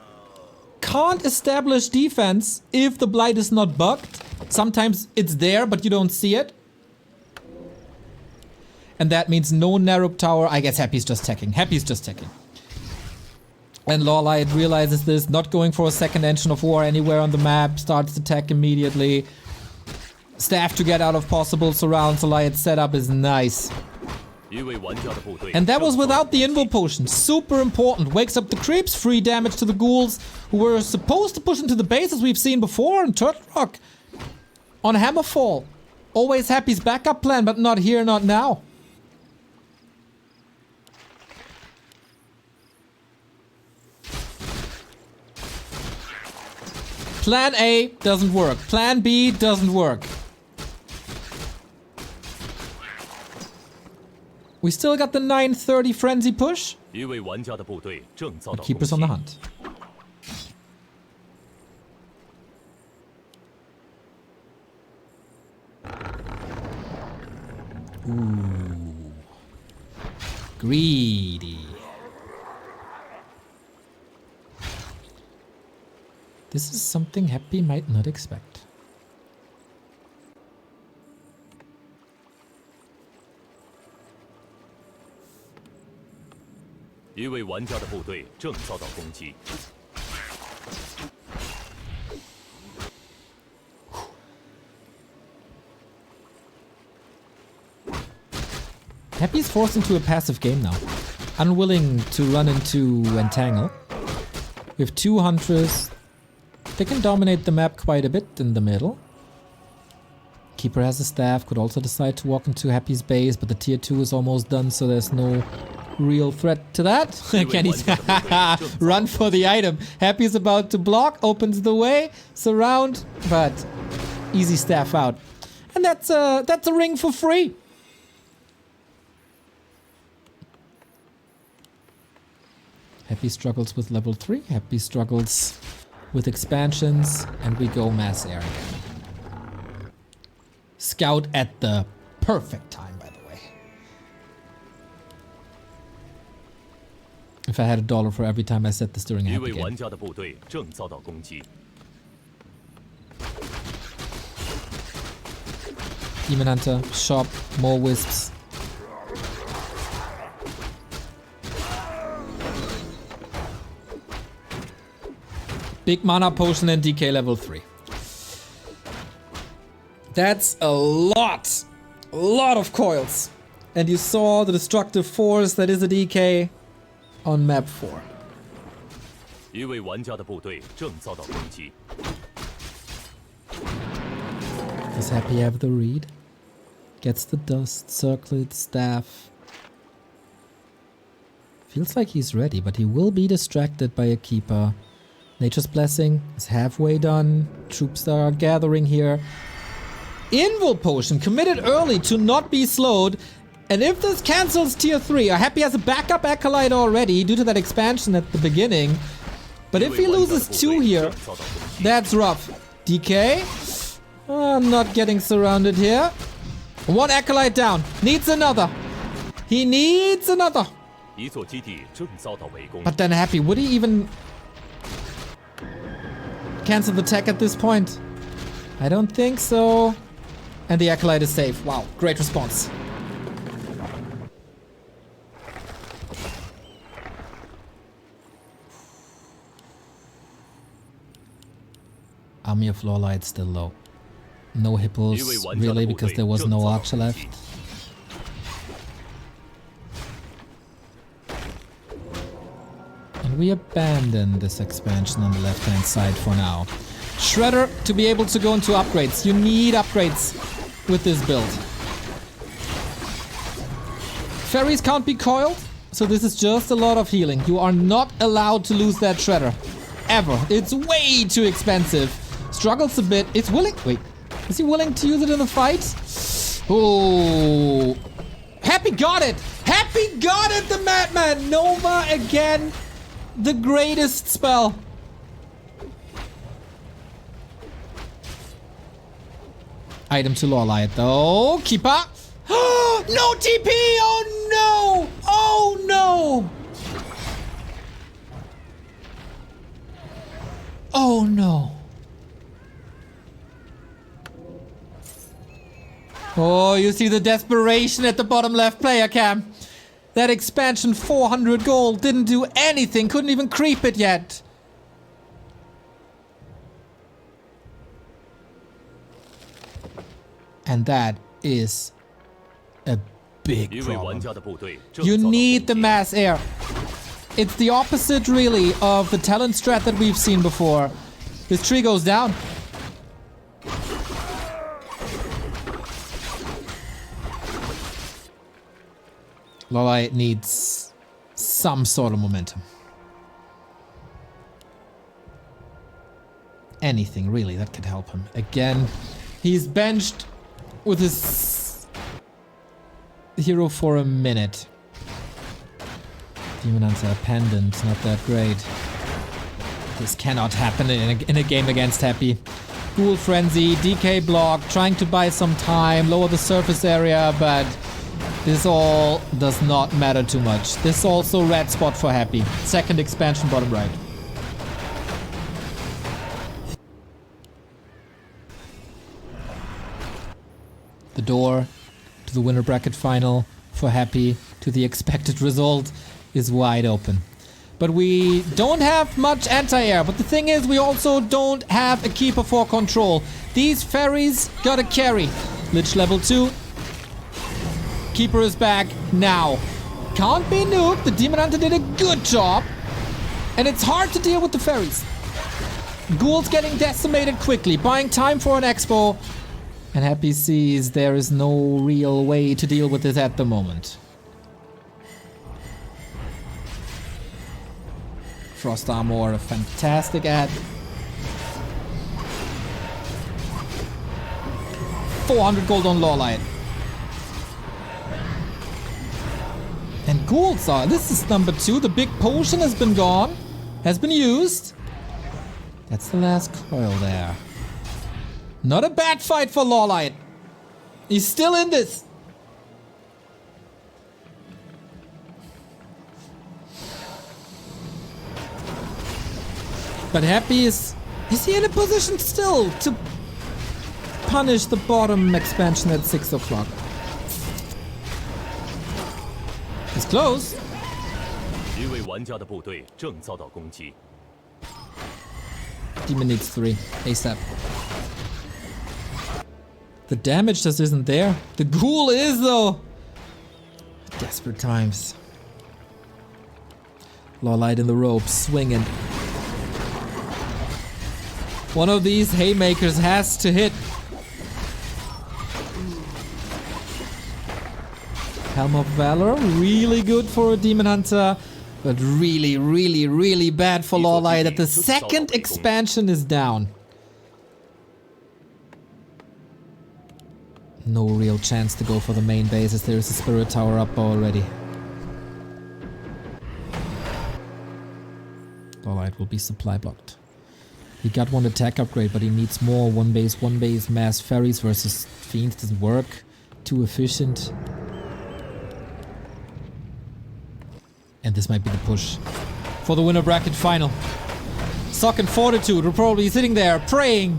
can't establish defense if the blight is not bugged. Sometimes it's there, but you don't see it. And that means no narrow tower. I guess Happy's just teching. Happy's just teching. And LawLiet realizes this, not going for a second engine of war anywhere on the map, starts to tech immediately. Staff to get out of possible surrounds. LawLiet's setup is nice. And that was without the invo potion. Super important. Wakes up the creeps, free damage to the ghouls who were supposed to push into the base as we've seen before in Turtle Rock. On Hammerfall. Always Happy's backup plan, but not here, not now. Plan A doesn't work. Plan B doesn't work. We still got the 9:30 frenzy push. The keeper's on the hunt. Ooh. Greedy. This is something Happy might not expect. Happy's forced into a passive game now. Unwilling to run into Entangle. We have 2 Hunters. They can dominate the map quite a bit in the middle. Keeper has a staff, could also decide to walk into Happy's base, but the tier 2 is almost done, so there's no real threat to that. Can he run for the item? Happy is about to block, opens the way, surround, but easy staff out. And that's a ring for free. Happy struggles with level 3. Happy struggles with expansions. And we go mass air again. Scout at the perfect time, by the way. If I had $1 for every time I said this during a happy game. Demon Hunter, shop, more wisps. Big mana potion and DK level 3. That's a lot of coils. And you saw the destructive force that is a DK on map 4. Does Happy have the read? Gets the dust, circlet, staff. Feels like he's ready, but he will be distracted by a keeper. Nature's Blessing is halfway done. Troops are gathering here. Invul Potion committed early to not be slowed. And if this cancels tier 3, Happy has a backup Acolyte already due to that expansion at the beginning. But if he loses 2 here, that's rough. DK? I'm not getting surrounded here. 1 Acolyte down. Needs another. He needs another. But then Happy, would he even cancel the tech at this point? I don't think so. And the Acolyte is safe. Wow, great response. Army of LawLiet still low. No hippos, really, because there was no archer left. And we abandon this expansion on the left-hand side for now. Shredder to be able to go into upgrades. You need upgrades with this build. Fairies can't be coiled, so this is just a lot of healing. You are not allowed to lose that Shredder. Ever. It's way too expensive. Struggles a bit. It's willing. Wait. Is he willing to use it in the fight? Oh. Happy got it. Happy got it, the Madman. Nova again. The greatest spell. Item to LawLiet though. Keeper. No TP. Oh no. Oh no. Oh no. Oh, you see the desperation at the bottom left player cam. That expansion 400 gold didn't do anything, couldn't even creep it yet. And that is a big problem. You need the mass air. It's the opposite really of the talent strat that we've seen before. This tree goes down. LawLiet needs some sort of momentum. Anything really that could help him. Again, he's benched with his hero for a minute. Demon Hunter Pendant, not that great. This cannot happen in a game against Happy. Ghoul Frenzy, DK block, trying to buy some time, lower the surface area, but this all does not matter too much. This is also red spot for Happy. Second expansion bottom right. The door to the winner bracket final for Happy to the expected result is wide open. But we don't have much anti-air. But the thing is, we also don't have a keeper for control. These fairies gotta carry. Lich level 2. Keeper is back now. Can't be nuked. The Demon Hunter did a good job. And it's hard to deal with the fairies. Ghouls getting decimated quickly, buying time for an expo. And Happy sees there is no real way to deal with this at the moment. Frost Armor, a fantastic ad. 400 gold on LawLiet. And ghouls are, this is number 2. The big potion has been gone. Has been used. That's the last coil there. Not a bad fight for LawLiet. He's still in this. But Happy is he in a position still to punish the bottom expansion at 6 o'clock? It's close. 一位玩家的部队正遭到攻击。 Demon needs 3 ASAP. The damage just isn't there. The ghoul is though. Desperate times. LawLiet in the ropes, swinging. One of these haymakers has to hit. Helm of Valor, really good for a Demon Hunter, but really, really, really bad for LawLiet that the second expansion is down. No real chance to go for the main base as there is a Spirit Tower up already. LawLiet will be supply blocked. He got 1 attack upgrade, but he needs more. 1 base, mass ferries versus Fiends doesn't work. Too efficient. And this might be the push for the winner bracket final. Sock and Fortitude will probably be sitting there praying.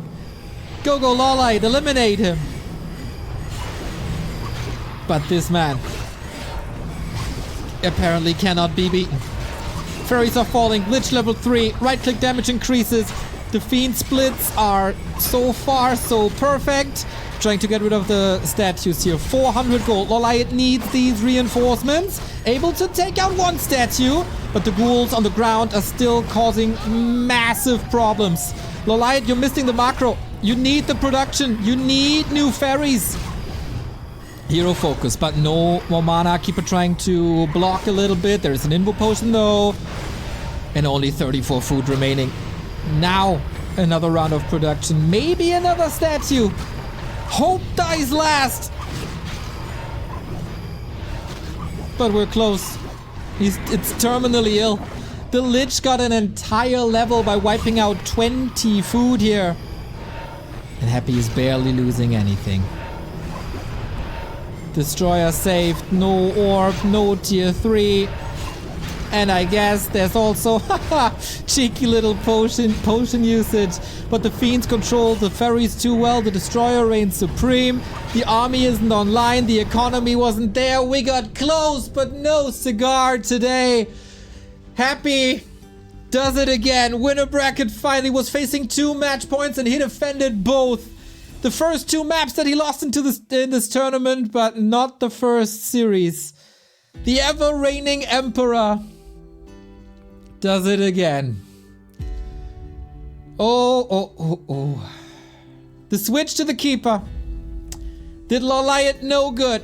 Go LawLiet, eliminate him. But this man apparently cannot be beaten. Ferries are falling, glitch level 3, right click damage increases. The Fiend splits are so far so perfect. Trying to get rid of the statues here. 400 gold. LawLiet needs these reinforcements. Able to take out 1 statue, but the ghouls on the ground are still causing massive problems. LawLiet, you're missing the macro. You need the production. You need new ferries. Hero focus, but no more mana. Keeper trying to block a little bit. There is an invo potion though. And only 34 food remaining. Now, another round of production. Maybe another statue. Hope dies last. But we're close. It's terminally ill. The Lich got an entire level by wiping out 20 food here. And Happy is barely losing anything. Destroyer saved, no orb, no tier 3. And I guess there's also cheeky little potion usage. But the Fiends control the ferries too well. The Destroyer reigns supreme. The army isn't online. The economy wasn't there. We got close, but no cigar today. Happy does it again. Winner bracket finally was facing 2 match points and he defended both. The first 2 maps that he lost in this tournament, but not the first series. The ever reigning Emperor does it again. Oh. The switch to the Keeper did LawLiet no good.